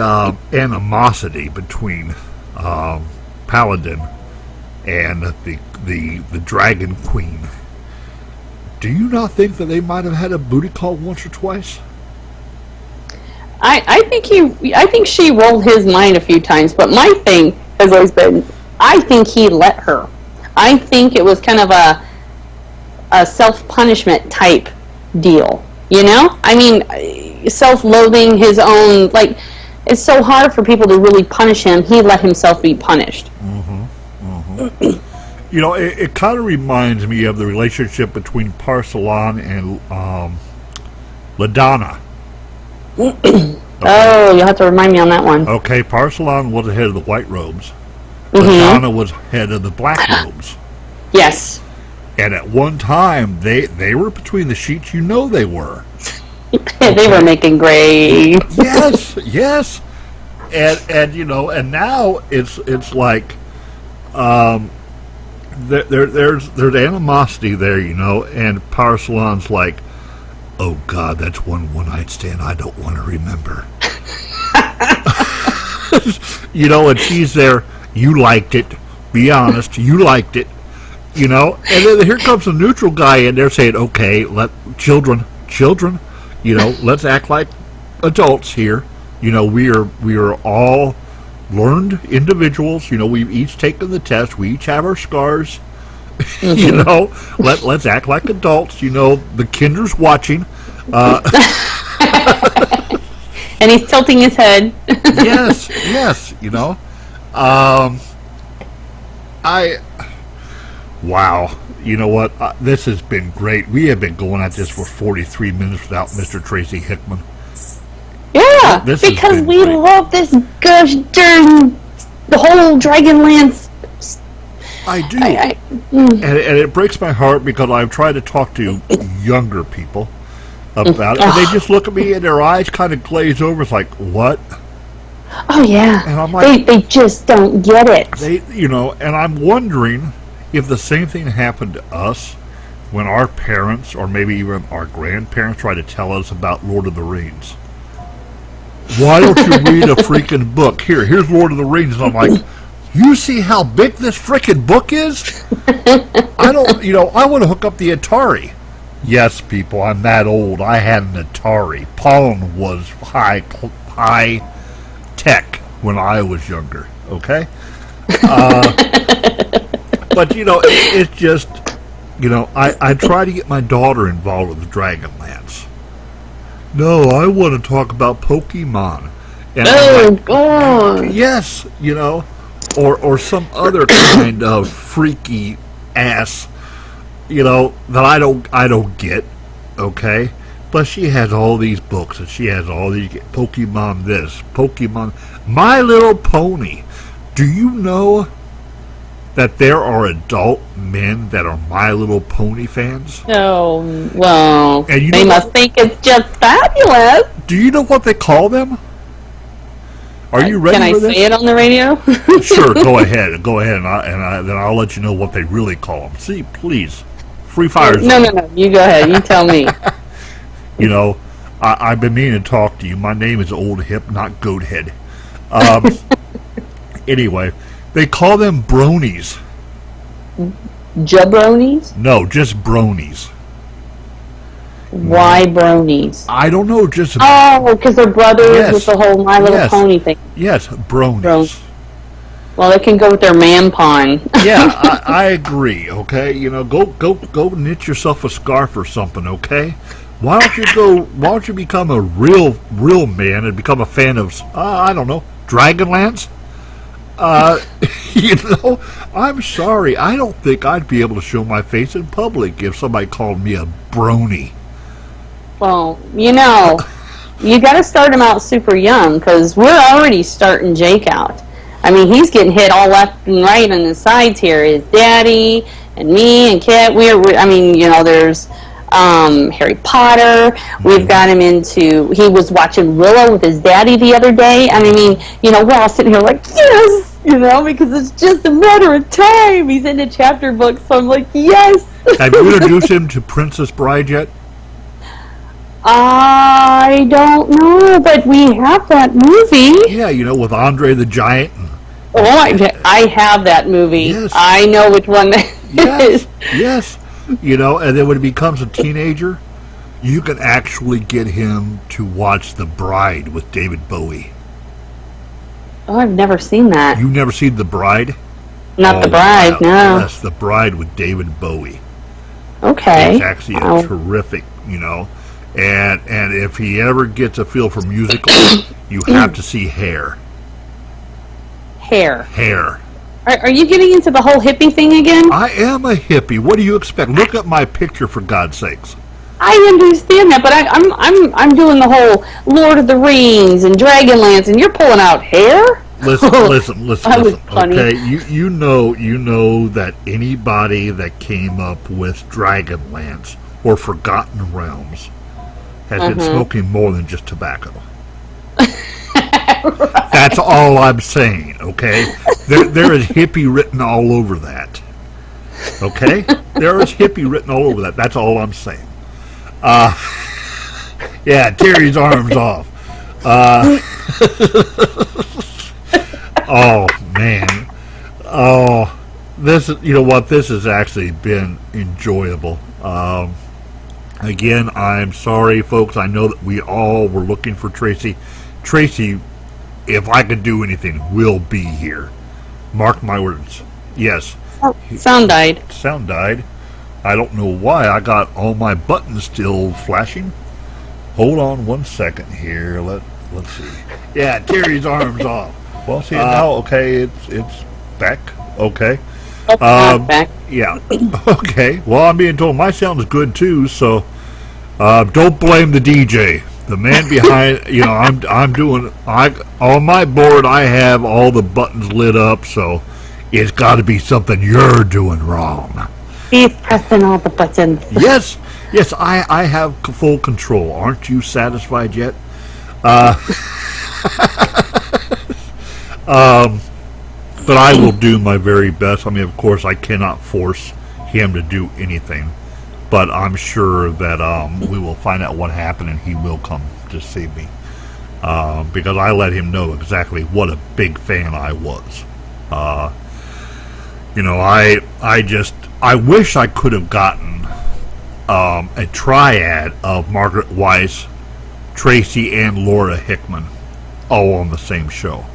animosity between Paladin and the Dragon Queen, Do you not think that they might have had a booty call once or twice? I think she rolled his mind a few times, but my thing has always been, I think he let her. I think it was kind of a self-punishment type deal, you know? I mean, self-loathing, his own, like, it's so hard for people to really punish him. He let himself be punished. You know, it kind of reminds me of the relationship between Parsalan and LaDonna. Oh, you'll have to remind me on that one. Okay, Parsalan was the head of the white robes. LaDonna was head of the black robes. Yes. And at one time, they were between the sheets. You know they were. They were making great. Yes. And you know, and now it's like there's animosity there, you know, and Parsalan's like, oh God, that's one night stand I don't want to remember. You know, and she's there, you liked it, be honest, you liked it, you know, and then here comes the neutral guy in there saying, okay, let children, you know, let's act like adults here. You know, we are all learned individuals. You know, we've each taken the test. We each have our scars. You know, let's act like adults. You know, the kinder's watching. And he's tilting his head. Yes. You know, wow. You know what? This has been great. We have been going at this for 43 minutes without Mr. Tracy Hickman. Yeah, because we love this gosh darn the whole Dragonlance. I do. And it breaks my heart because I've tried to talk to younger people about it, and they just look at me and their eyes kind of glaze over. It's like, what? Oh, yeah. And I'm like, they just don't get it. You know, and I'm wondering if the same thing happened to us when our parents, or maybe even our grandparents, tried to tell us about Lord of the Rings. Why don't you read a freaking book? Here's Lord of the Rings. And I'm like, you see how big this freaking book is? I don't, you know, I want to hook up the Atari. Yes, people, I'm that old. I had an Atari. Pong was high tech when I was younger, okay? But, you know, it's just, you know, I try to get my daughter involved with the Dragonlance. No, I want to talk about Pokemon. And God. Yes, you know, or some other kind of freaky ass, you know, that I don't get, okay? But she has all these books, and she has all these Pokemon this, Pokemon, My Little Pony. Do you know that there are adult men that are My Little Pony fans? Oh, well, and you they must think it's just fabulous. Do you know what they call them? Are you ready for this? Can I say it on the radio? Sure, go ahead, and then I'll let you know what they really call them. See, please, free fire. No, you go ahead. You tell me. You know, I've been meaning to talk to you. My name is Old Hip, not Goathead. Anyway, they call them bronies. Jabronis? No, just bronies. Why bronies? I don't know, just... Oh, because they're brothers with the whole My Little Pony thing. Yes, bronies. Well, they can go with their man-pon. Yeah, I agree, okay? You know, go knit yourself a scarf or something, okay? Why don't you become a real man and become a fan of, I don't know, Dragonlance? You know, I'm sorry. I don't think I'd be able to show my face in public if somebody called me a brony. Well, you know, you got to start him out super young, because we're already starting Jake out. I mean, he's getting hit all left and right on the sides here. His daddy and me and Kit, I mean, you know, there's Harry Potter. We've got him into, he was watching Willow with his daddy the other day. I mean, you know, we're all sitting here like, yes, you know, because it's just a matter of time. He's into chapter books, so I'm like, yes. Have you introduced him to Princess Bride yet? I don't know, but we have that movie. Yeah, you know, with Andre the Giant. Oh, I have that movie. Yes. I know which one that is. Yes. You know, and then when he becomes a teenager, you can actually get him to watch The Bride with David Bowie. Oh, I've never seen that. You've never seen The Bride? Not The Bride, no. Yes, The Bride with David Bowie. Okay. It's actually a terrific, you know. And if he ever gets a feel for musicals, you have to see Hair. Hair. Are you getting into the whole hippie thing again? I am a hippie. What do you expect? Look at my picture, for God's sakes. I understand that, but I'm doing the whole Lord of the Rings and Dragonlance, and you're pulling out Hair? Listen. That was funny. Okay, you know that anybody that came up with Dragonlance or Forgotten Realms has been smoking more than just tobacco. Right. That's all I'm saying, okay? There is hippie written all over that. Okay? There is hippie written all over that. That's all I'm saying. Yeah, Terry's arms off. Oh, man. Oh, this is, you know what? This has actually been enjoyable. Again, I'm sorry, folks. I know that we all were looking for Tracy. Tracy, if I could do anything, will be here. Mark my words. Yes. Oh, sound died. Sound died. I don't know why. I got all my buttons still flashing. Hold on one second here. Let's see. Yeah, Terry's arms off. Well, see now. Okay, it's back. Okay. Back. Yeah. Okay. Well, I'm being told my sound is good too. So don't blame the DJ. The man behind, you know, I'm doing. On my board, I have all the buttons lit up. So it's got to be something you're doing wrong. He's pressing all the buttons. Yes, I have full control. Aren't you satisfied yet? But I will do my very best. I mean, of course, I cannot force him to do anything. But I'm sure that we will find out what happened and he will come to see me. Because I let him know exactly what a big fan I was. You know, I wish I could have gotten a triad of Margaret Weiss, Tracy, and Laura Hickman all on the same show.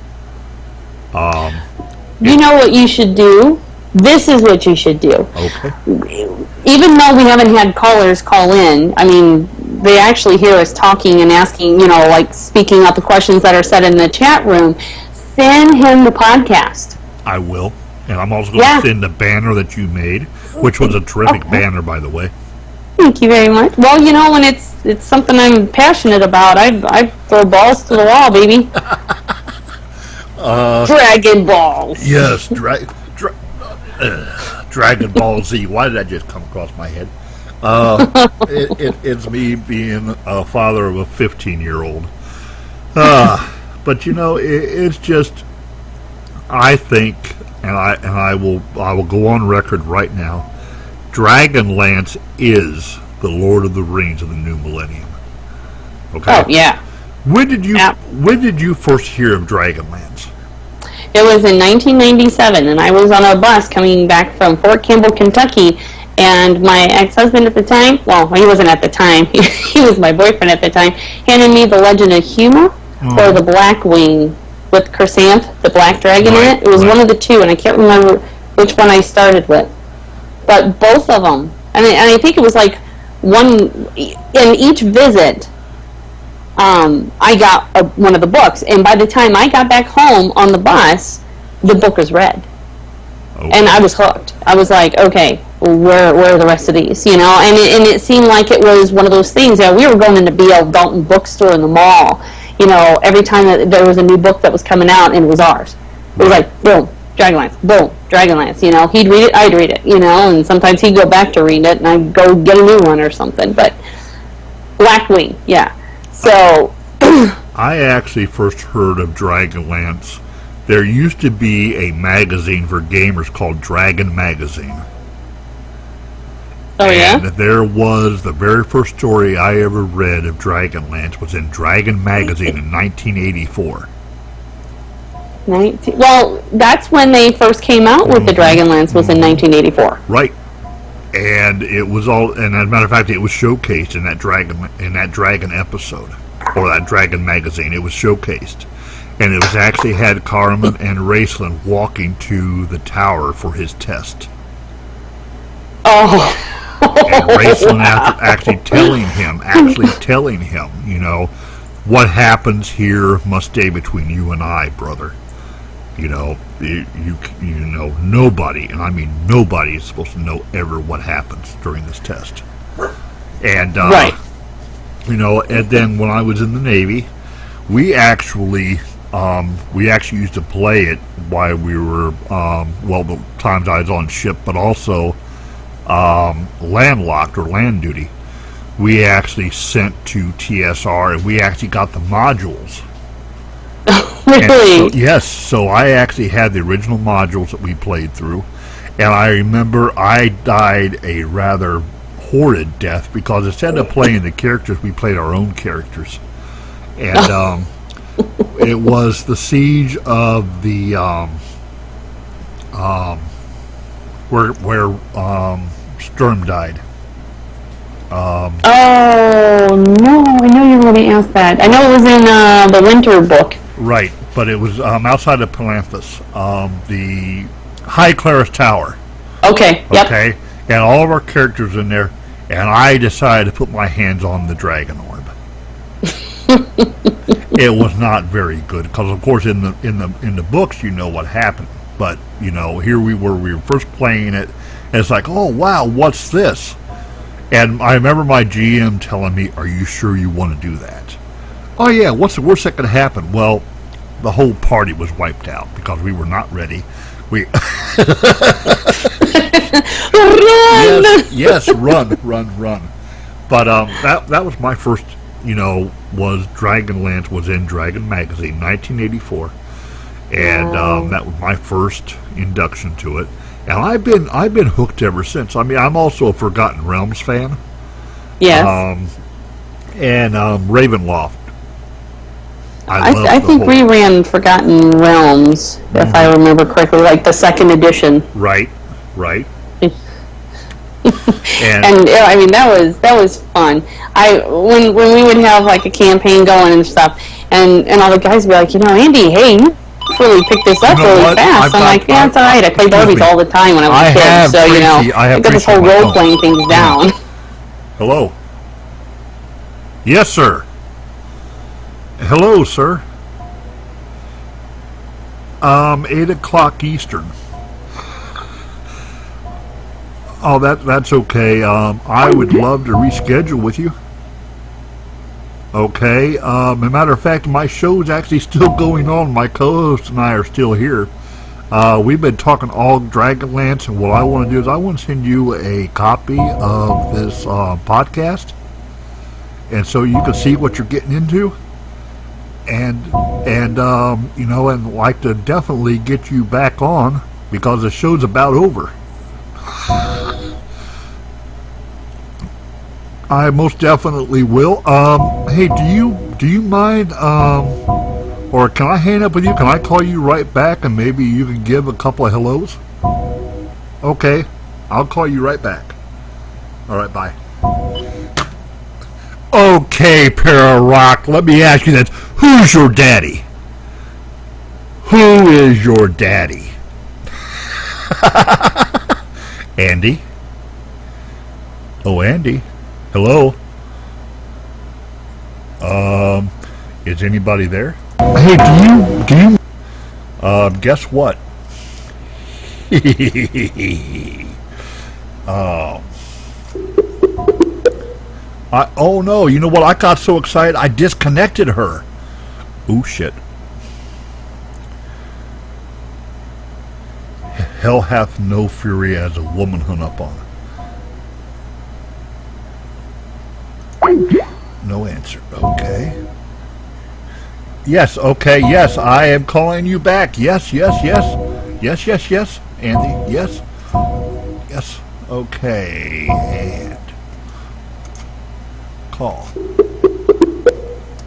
You know what you should do? This is what you should do. Okay. Even though we haven't had callers call in, I mean, they actually hear us talking and asking, you know, like speaking out the questions that are said in the chat room. Send him the podcast. I will. And I'm also going to send the banner that you made, which was a terrific banner, by the way. Thank you very much. Well, you know, when it's something I'm passionate about, I throw balls to the wall, baby. Dragon balls. Yes, Dragon Ball Z. Why did that just come across my head? It's me being a father of a 15-year-old. But you know, it's just, I think, and I will go on record right now. Dragonlance is the Lord of the Rings of the new millennium. Okay. Oh yeah. When did you first hear of Dragonlance? It was in 1997, and I was on a bus coming back from Fort Campbell, Kentucky, and my ex-husband at the time, well, he wasn't at the time, he was my boyfriend at the time, handed me The Legend of Huma or The Black Wing with Chrysanth, the black dragon in it. It was one of the two, and I can't remember which one I started with. But both of them, and I think it was like one, in each visit, I got one of the books, and by the time I got back home on the bus, the book was read. Okay. And I was hooked. I was like, okay, where are the rest of these? You know, and it seemed like it was one of those things. You know, we were going into B.L. Dalton bookstore in the mall, you know, every time that there was a new book that was coming out, and it was ours. It was like, boom, Dragonlance, boom, Dragonlance, you know. He'd read it, I'd read it, you know, and sometimes he'd go back to read it, and I'd go get a new one or something. But Black Wing, yeah. So I actually first heard of Dragonlance. There used to be a magazine for gamers called Dragon Magazine. Oh, yeah? And there was the very first story I ever read of Dragonlance was in Dragon Magazine in 1984. Well, that's when they first came out with the Dragonlance, was in 1984. Right. and it was all. And as a matter of fact, it was showcased in that Dragon episode, or that Dragon magazine. It was showcased, and it was actually had Carmen and Raceland walking to the tower for his test. Oh. And Raceland actually telling him, you know, what happens here must stay between you and I, brother. You know, you know, nobody, and I mean nobody, is supposed to know ever what happens during this test. And right. You know, and then when I was in the Navy, we actually used to play it while we were the times I was on ship, but also landlocked or land duty. We actually sent to TSR, and we actually got the modules. Really? Yes, so I actually had the original modules that we played through, and I remember I died a rather horrid death because instead of playing the characters, we played our own characters. And it was the siege of the where Sturm died. Oh no! I know you were going to ask that. I know it was in the Winter book. Right, but it was outside of Palanthus, the High Claris Tower. Okay. Yep. Okay, and all of our characters in there, and I decided to put my hands on the Dragon Orb. It was not very good because, of course, in the books, you know what happened. But you know, here we were first playing it, and it's like, oh wow, what's this? And I remember my GM telling me, "Are you sure you want to do that?" Oh yeah, what's the worst that could happen? Well, the whole party was wiped out because we were not ready. We Run! yes, run. But that was my first, you know, was Dragonlance was in Dragon magazine, 1984, and that was my first induction to it. And I've been hooked ever since. I mean, I'm also a Forgotten Realms fan. Yes. And Ravenloft. I think we ran Forgotten Realms, if I remember correctly, like the second edition. Right. And I mean that was fun. When we would have like a campaign going and stuff, and all the guys would be like, you know, Andy, hey, you really picked this up really fast. I'm like, yeah, it's all right. I played Barbies all the time when I was a kid, so you know, I got this whole role playing things down. Hello. Yes, sir. Hello, sir. 8 o'clock Eastern. Oh, that's okay. I would love to reschedule with you. Okay. As a matter of fact, my show's actually still going on. My co-host and I are still here. We've been talking all Dragonlance, and what I want to do is I want to send you a copy of this podcast, and so you can see what you're getting into. And you know, and like to definitely get you back on because the show's about over. I most definitely will. Hey, do you mind? Or can I hang up with you? Can I call you right back and maybe you can give a couple of hellos? Okay, I'll call you right back. All right, bye. Okay, Para Rock, let me ask you this. Who's your daddy? Who is your daddy? Andy? Oh, Andy. Hello? Is anybody there? Hey, do you guess what? Oh no, you know what? I got so excited I disconnected her. Ooh, shit. Hell hath no fury as a woman hung up on. No answer. Okay. Yes, okay, yes, I am calling you back. Yes. Andy, yes. Yes, okay, and call.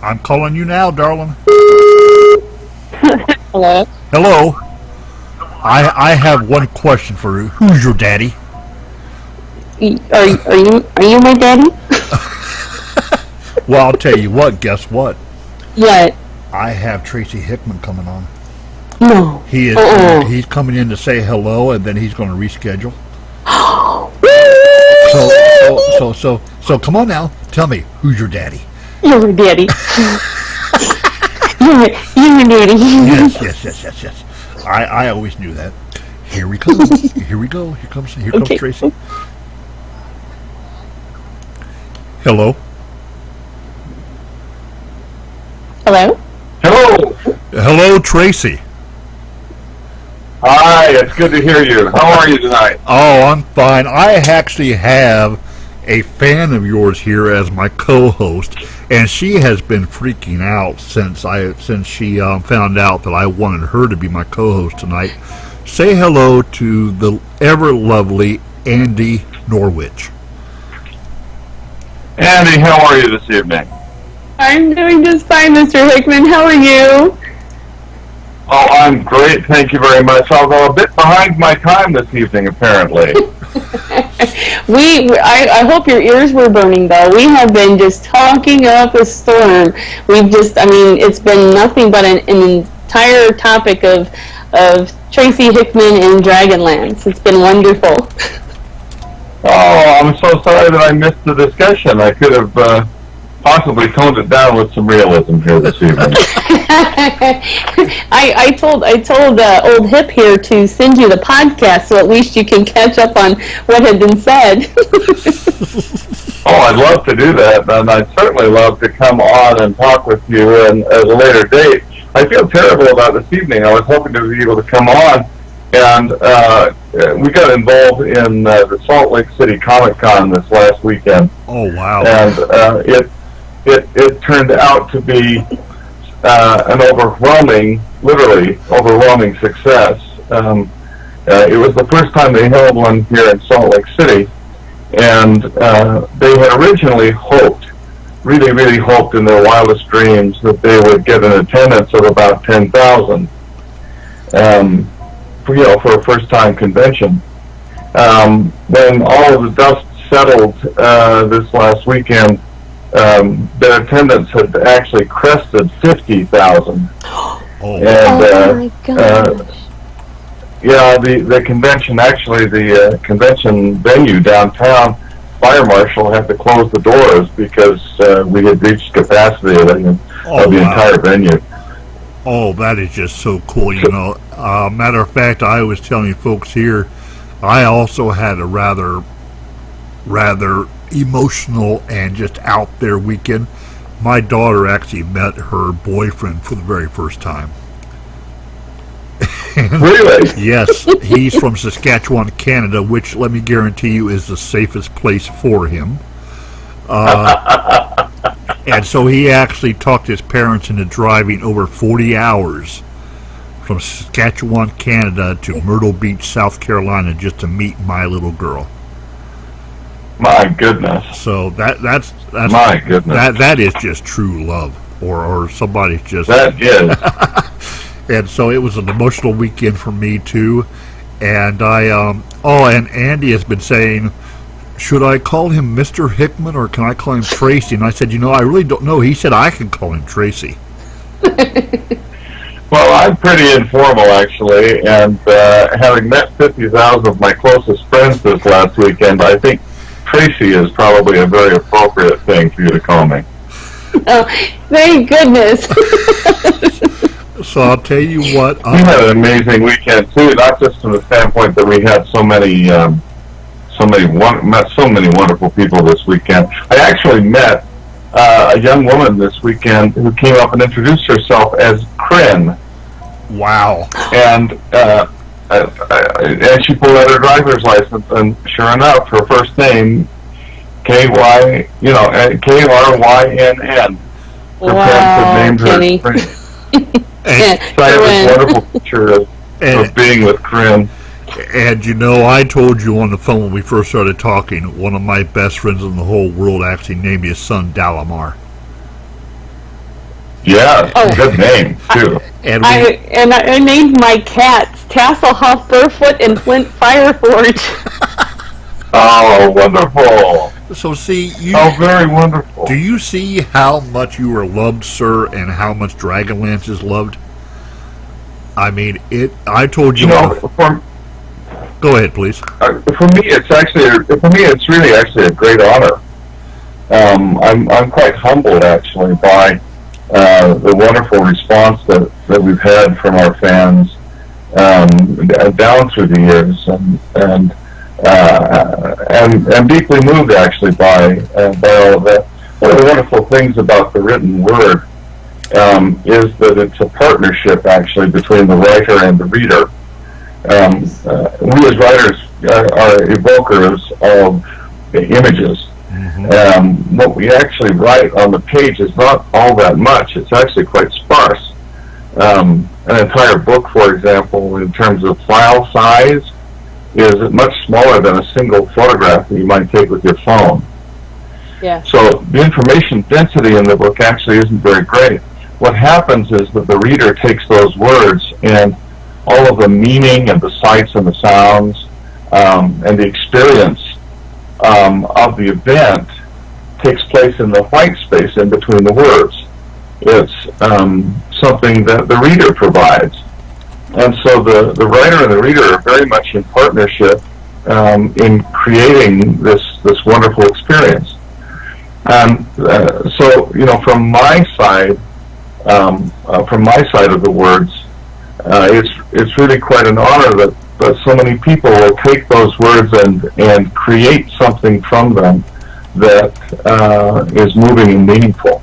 I'm calling you now, darling. Hello? Hello. I have one question for you. Who's your daddy? Are you my daddy? Well, I'll tell you what. Guess what? What? I have Tracy Hickman coming on. No. He is. He's coming in to say hello, and then he's going to reschedule. So come on now. Tell me, who's your daddy? You're my daddy. You're my daddy. Yes. I always knew that. Here we go. Here we go. Here comes Tracy. Hello. Hello. Hello, Tracy. Hi, it's good to hear you. How are you tonight? Oh, I'm fine. I actually have a fan of yours here as my co-host, and she has been freaking out since she found out that I wanted her to be my co-host tonight. Say hello to the ever lovely Andi Norwich. Andi, how are you this evening? I'm doing just fine, Mr. Hickman. How are you? Oh, I'm great. Thank you very much. Although a bit behind my time this evening, apparently. I hope your ears were burning, though. We have been just talking up a storm. It's been nothing but an entire topic of Tracy Hickman and Dragonlance. It's been wonderful. Oh, I'm so sorry that I missed the discussion. I could have possibly toned it down with some realism here this evening. I told old Hip here to send you the podcast so at least you can catch up on what had been said. Oh, I'd love to do that, and I'd certainly love to come on and talk with you at a later date. I feel terrible about this evening. I was hoping to be able to come on, and we got involved in the Salt Lake City Comic-Con this last weekend. Oh, wow. And it turned out to be an literally overwhelming success. It was the first time they held one here in Salt Lake City, and they had originally really, really hoped in their wildest dreams that they would get an attendance of about 10,000 for a first-time convention. When all of the dust settled this last weekend, their attendance had actually crested 50,000. Oh my gosh. The convention, actually, the convention venue downtown, fire marshal had to close the doors because we had reached capacity of the entire venue. Oh, that is just so cool, matter of fact, I was telling folks here, I also had a rather emotional and just out there weekend. My daughter actually met her boyfriend for the very first time. Really? Yes, he's from Saskatchewan, Canada, which, let me guarantee you, is the safest place for him. And so he actually talked his parents into driving over 40 hours from Saskatchewan, Canada to Myrtle Beach, South Carolina, just to meet my little girl. My goodness. So that's my goodness. That is just true love, or somebody's just that is. And so it was an emotional weekend for me too. And and Andi has been saying, should I call him Mr. Hickman or can I call him Tracy? And I said, I really don't know. He said I can call him Tracy. Well, I'm pretty informal, actually, and having met 50,000 of my closest friends this last weekend, I think Tracy is probably a very appropriate thing for you to call me. Oh, thank goodness. So I'll tell you what. We had an amazing weekend, too, not just from the standpoint that we had met so many wonderful people this weekend. I actually met a young woman this weekend who came up and introduced herself as Kryn. Wow. And she pulled out her driver's license, and sure enough, her first name, Krynn. Her parents had named her. And so I have this wonderful picture of being with Kryn. And I told you on the phone when we first started talking, one of my best friends in the whole world actually named his son Dalamar. Yeah, good name too. I named my cats Tasselhoff, Burfoot, and Flint Fireforge. Oh, wonderful. So see, oh, very wonderful. Do you see how much you are loved, sir, and how much Dragonlance is loved? I mean, I told you. Go ahead, please. For me, it's really actually a great honor. I'm quite humbled actually by the wonderful response that we've had from our fans down through the years, and deeply moved actually by all of that. One of the wonderful things about the written word is that it's a partnership actually between the writer and the reader. We as writers are evokers of images. What we actually write on the page is not all that much. It's actually quite sparse. An entire book, for example, in terms of file size, is much smaller than a single photograph that you might take with your phone. Yeah. So the information density in the book actually isn't very great. What happens is that the reader takes those words and all of the meaning and the sights and the sounds and the experience of the event takes place in the white space in between the words. It's something that the reader provides. And so the writer and the reader are very much in partnership in creating this wonderful experience. And so, from my side of the words, it's really quite an honor that so many people will take those words and create something from them that is moving and meaningful.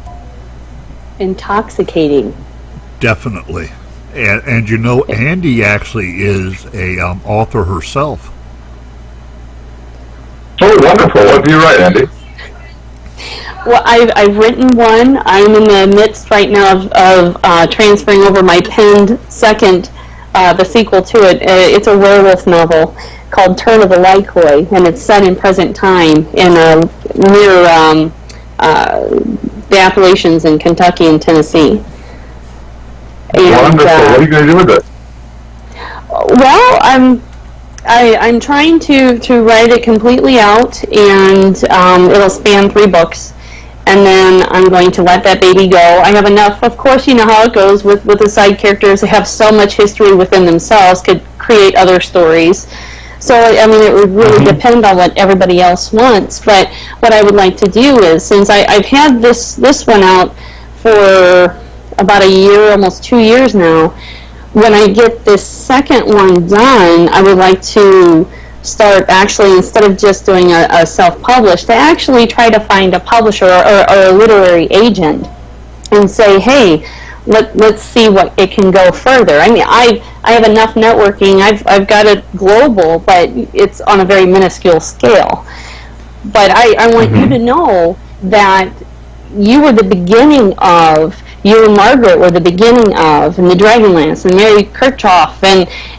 Intoxicating. Definitely. And Andi actually is a author herself. Oh, wonderful. What do you write, Andi? Well, I've written one. I'm in the midst right now of transferring over my penned second, the sequel to it. It's a werewolf novel called Turn of the Lykoi, and it's set in present time in near the Appalachians in Kentucky and Tennessee. And, wonderful. What are you going to do with it? Well, I'm trying to write it completely out, and it'll span 3 books. And then I'm going to let that baby go. I have enough, of course, you know how it goes with the side characters. They have so much history within themselves, could create other stories. So, I mean, it would really depend on what everybody else wants. But what I would like to do is, since I've had this one out for about a year, almost 2 years now, when I get this second one done, I would like to start actually, instead of just doing a self-published, to actually try to find a publisher or a literary agent and say, hey, let's see what it can go further. I mean, I have enough networking. I've got it global, but it's on a very minuscule scale. But I want you to know that you were the beginning of, you and Margaret were the beginning of, and the Dragonlance, and Mary Kirchhoff,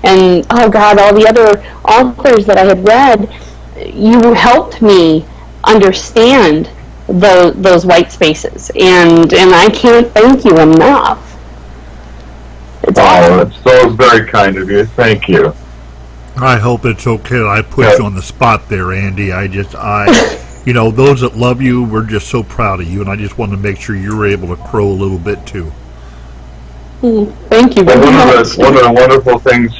and oh God, all the other authors that I had read. You helped me understand those white spaces, and I can't thank you enough. It's awesome. That was very kind of you. Thank you. I hope it's okay that I put you on the spot there, Andi. Those that love you, we're just so proud of you, and I just wanted to make sure you were able to crow a little bit too. Thank you very much. One of the wonderful things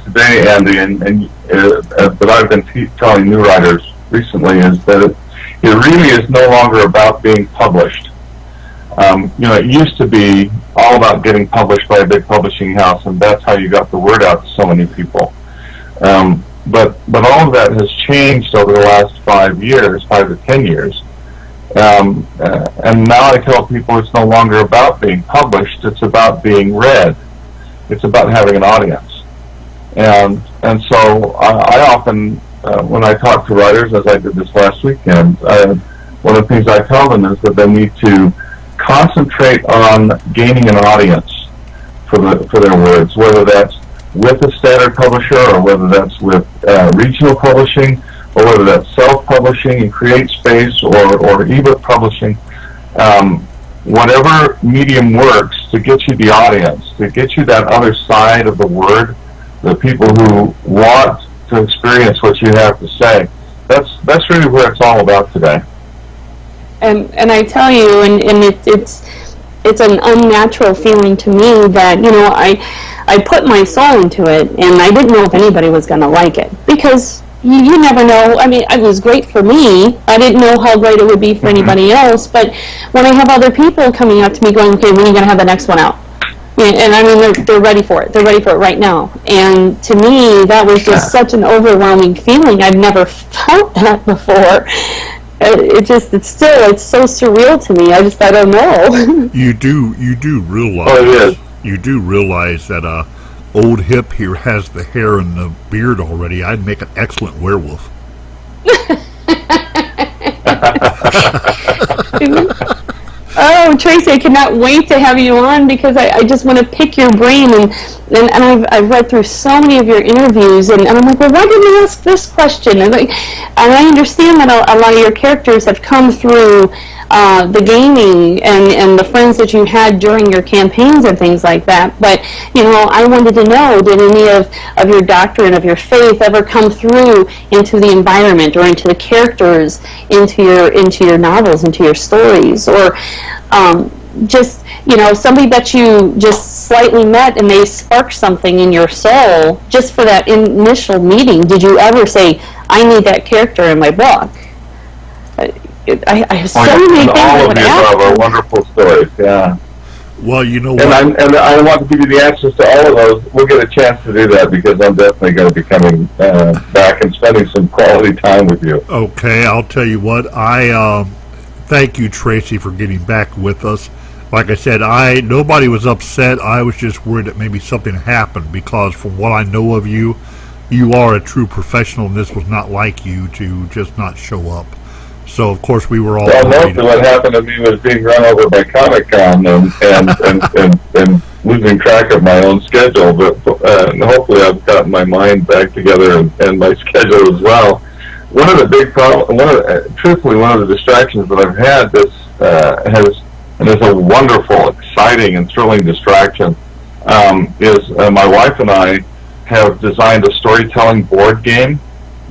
today, Andi, and that I've been telling new writers recently is that it really is no longer about being published. It used to be all about getting published by a big publishing house, and that's how you got the word out to so many people. But all of that has changed over the last 5 to 10 years. And now I tell people it's no longer about being published, it's about being read. It's about having an audience. And so I often, when I talk to writers, as I did this last weekend, one of the things I tell them is that they need to concentrate on gaining an audience for their words, whether that's with a standard publisher, or whether that's with regional publishing, or whether that's self-publishing and create space, or ebook publishing. Whatever medium works to get you the audience, to get you that other side of the word, the people who want to experience what you have to say. That's really what it's all about today. And I tell you, and it's an unnatural feeling to me that, you know, I put my soul into it, and I didn't know if anybody was going to like it, because you never know. I mean, it was great for me. I didn't know how great it would be for anybody else, but when I have other people coming up to me going, okay, when are you going to have the next one out? And I mean, they're ready for it. They're ready for it right now. And to me, that was just such an overwhelming feeling. I've never felt that before. It's so surreal to me. I don't know. You do realize. Oh, it is. You do realize that old Hip here has the hair and the beard already. I'd make an excellent werewolf. Oh, Tracy, I cannot wait to have you on, because I just want to pick your brain, and I've read through so many of your interviews, and I'm like, well, why didn't you ask this question? And I understand that a lot of your characters have come through the gaming and the friends that you had during your campaigns and things like that, but, you know, I wanted to know, did any of your doctrine, of your faith, ever come through into the environment or into the characters, into your novels, into your stories, or just, you know, somebody that you just slightly met and they sparked something in your soul just for that initial meeting? Did you ever say, I need that character in my book? I have so many things I would ask. All of these are wonderful stories, yeah. Well, you know what? And I want to give you the answers to all of those. We'll get a chance to do that, because I'm definitely going to be coming back and spending some quality time with you. Okay, I'll tell you what. I thank you, Tracy, for getting back with us. Like I said, nobody was upset. I was just worried that maybe something happened, because from what I know of you, you are a true professional, and this was not like you to just not show up. So, of course, we were all... Well, most of what happened to me was being run over by Comic-Con and losing track of my own schedule. But hopefully I've gotten my mind back together and my schedule as well. One of the big problems, truthfully, one of the distractions that I've had, and it's a wonderful, exciting, and thrilling distraction, is my wife and I have designed a storytelling board game.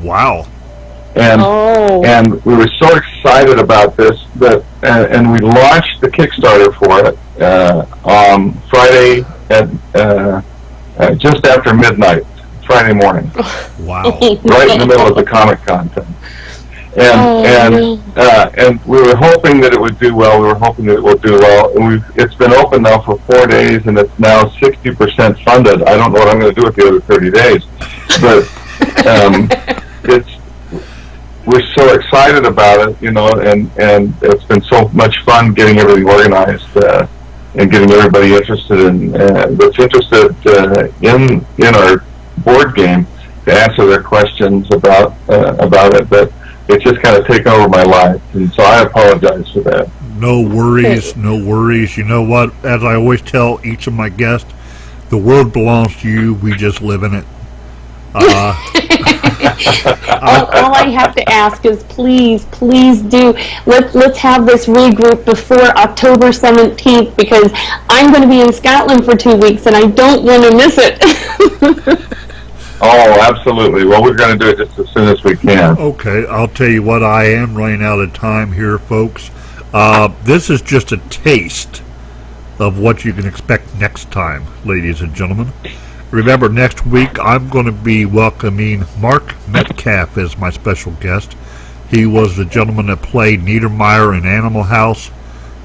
Wow. And we were so excited about this and we launched the Kickstarter for it on Friday at just after midnight, Friday morning. Wow! Right in the middle of the Comic-Con thing, and we were hoping that it would do well. We were hoping that it will do well. And it's been open now for 4 days, and it's now 60% funded. I don't know what I'm going to do with the other 30 days, but we're so excited about it, you know, and it's been so much fun getting everything organized and getting everybody interested that's interested in our board game to answer their questions about it. But it's just kind of taken over my life, and so I apologize for that. No worries, no worries. You know what? As I always tell each of my guests, the world belongs to you. We just live in it. All I have to ask is please do let's have this regroup before October 17th, because I'm going to be in Scotland for 2 weeks and I don't want to miss it. Oh, absolutely. Well, we're going to do it just as soon as we can. Okay, I'll tell you what, I am running out of time here, folks. This is just a taste of what you can expect next time, ladies and gentlemen. Remember, next week I'm going to be welcoming Mark Metcalf as my special guest. He was the gentleman that played Niedermeyer in Animal House,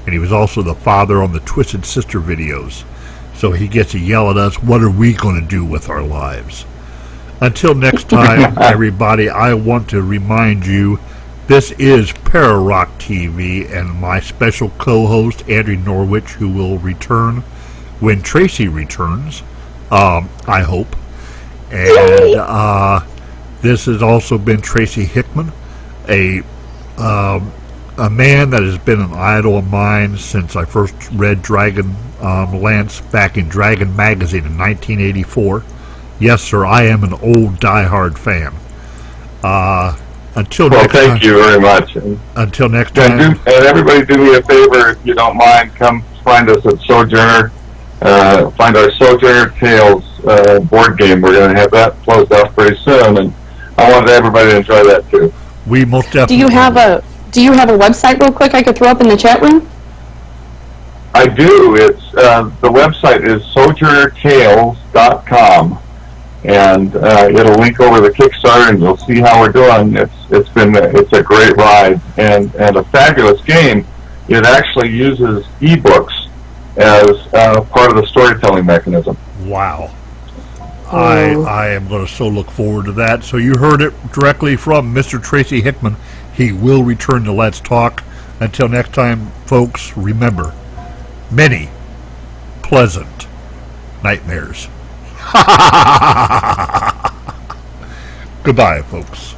and he was also the father on the Twisted Sister videos. So he gets to yell at us, what are we going to do with our lives? Until next time, everybody, I want to remind you, this is Pararock TV and my special co-host, Andi Norwich, who will return when Tracy returns. I hope. And this has also been Tracy Hickman, a man that has been an idol of mine since I first read Dragonlance back in Dragon Magazine in 1984. Yes, sir, I am an old diehard fan. Until next time. Thank you very much. Until next time. And everybody do me a favor, if you don't mind, come find us at Sojourner. Find our Sojourner Tales board game. We're going to have that closed out pretty soon, and I wanted everybody to enjoy that too. We most definitely. Do you have a website real quick I could throw up in the chat room? I do. It's the website is soldiertales.com, and it'll link over the Kickstarter, and you'll see how we're doing. It's a great ride and a fabulous game. It actually uses ebooks as part of the storytelling mechanism. Wow. I am going to so look forward to that. So you heard it directly from Mr. Tracy Hickman. He will return to Let's Talk. Until next time, folks, remember, many pleasant nightmares. Goodbye, folks.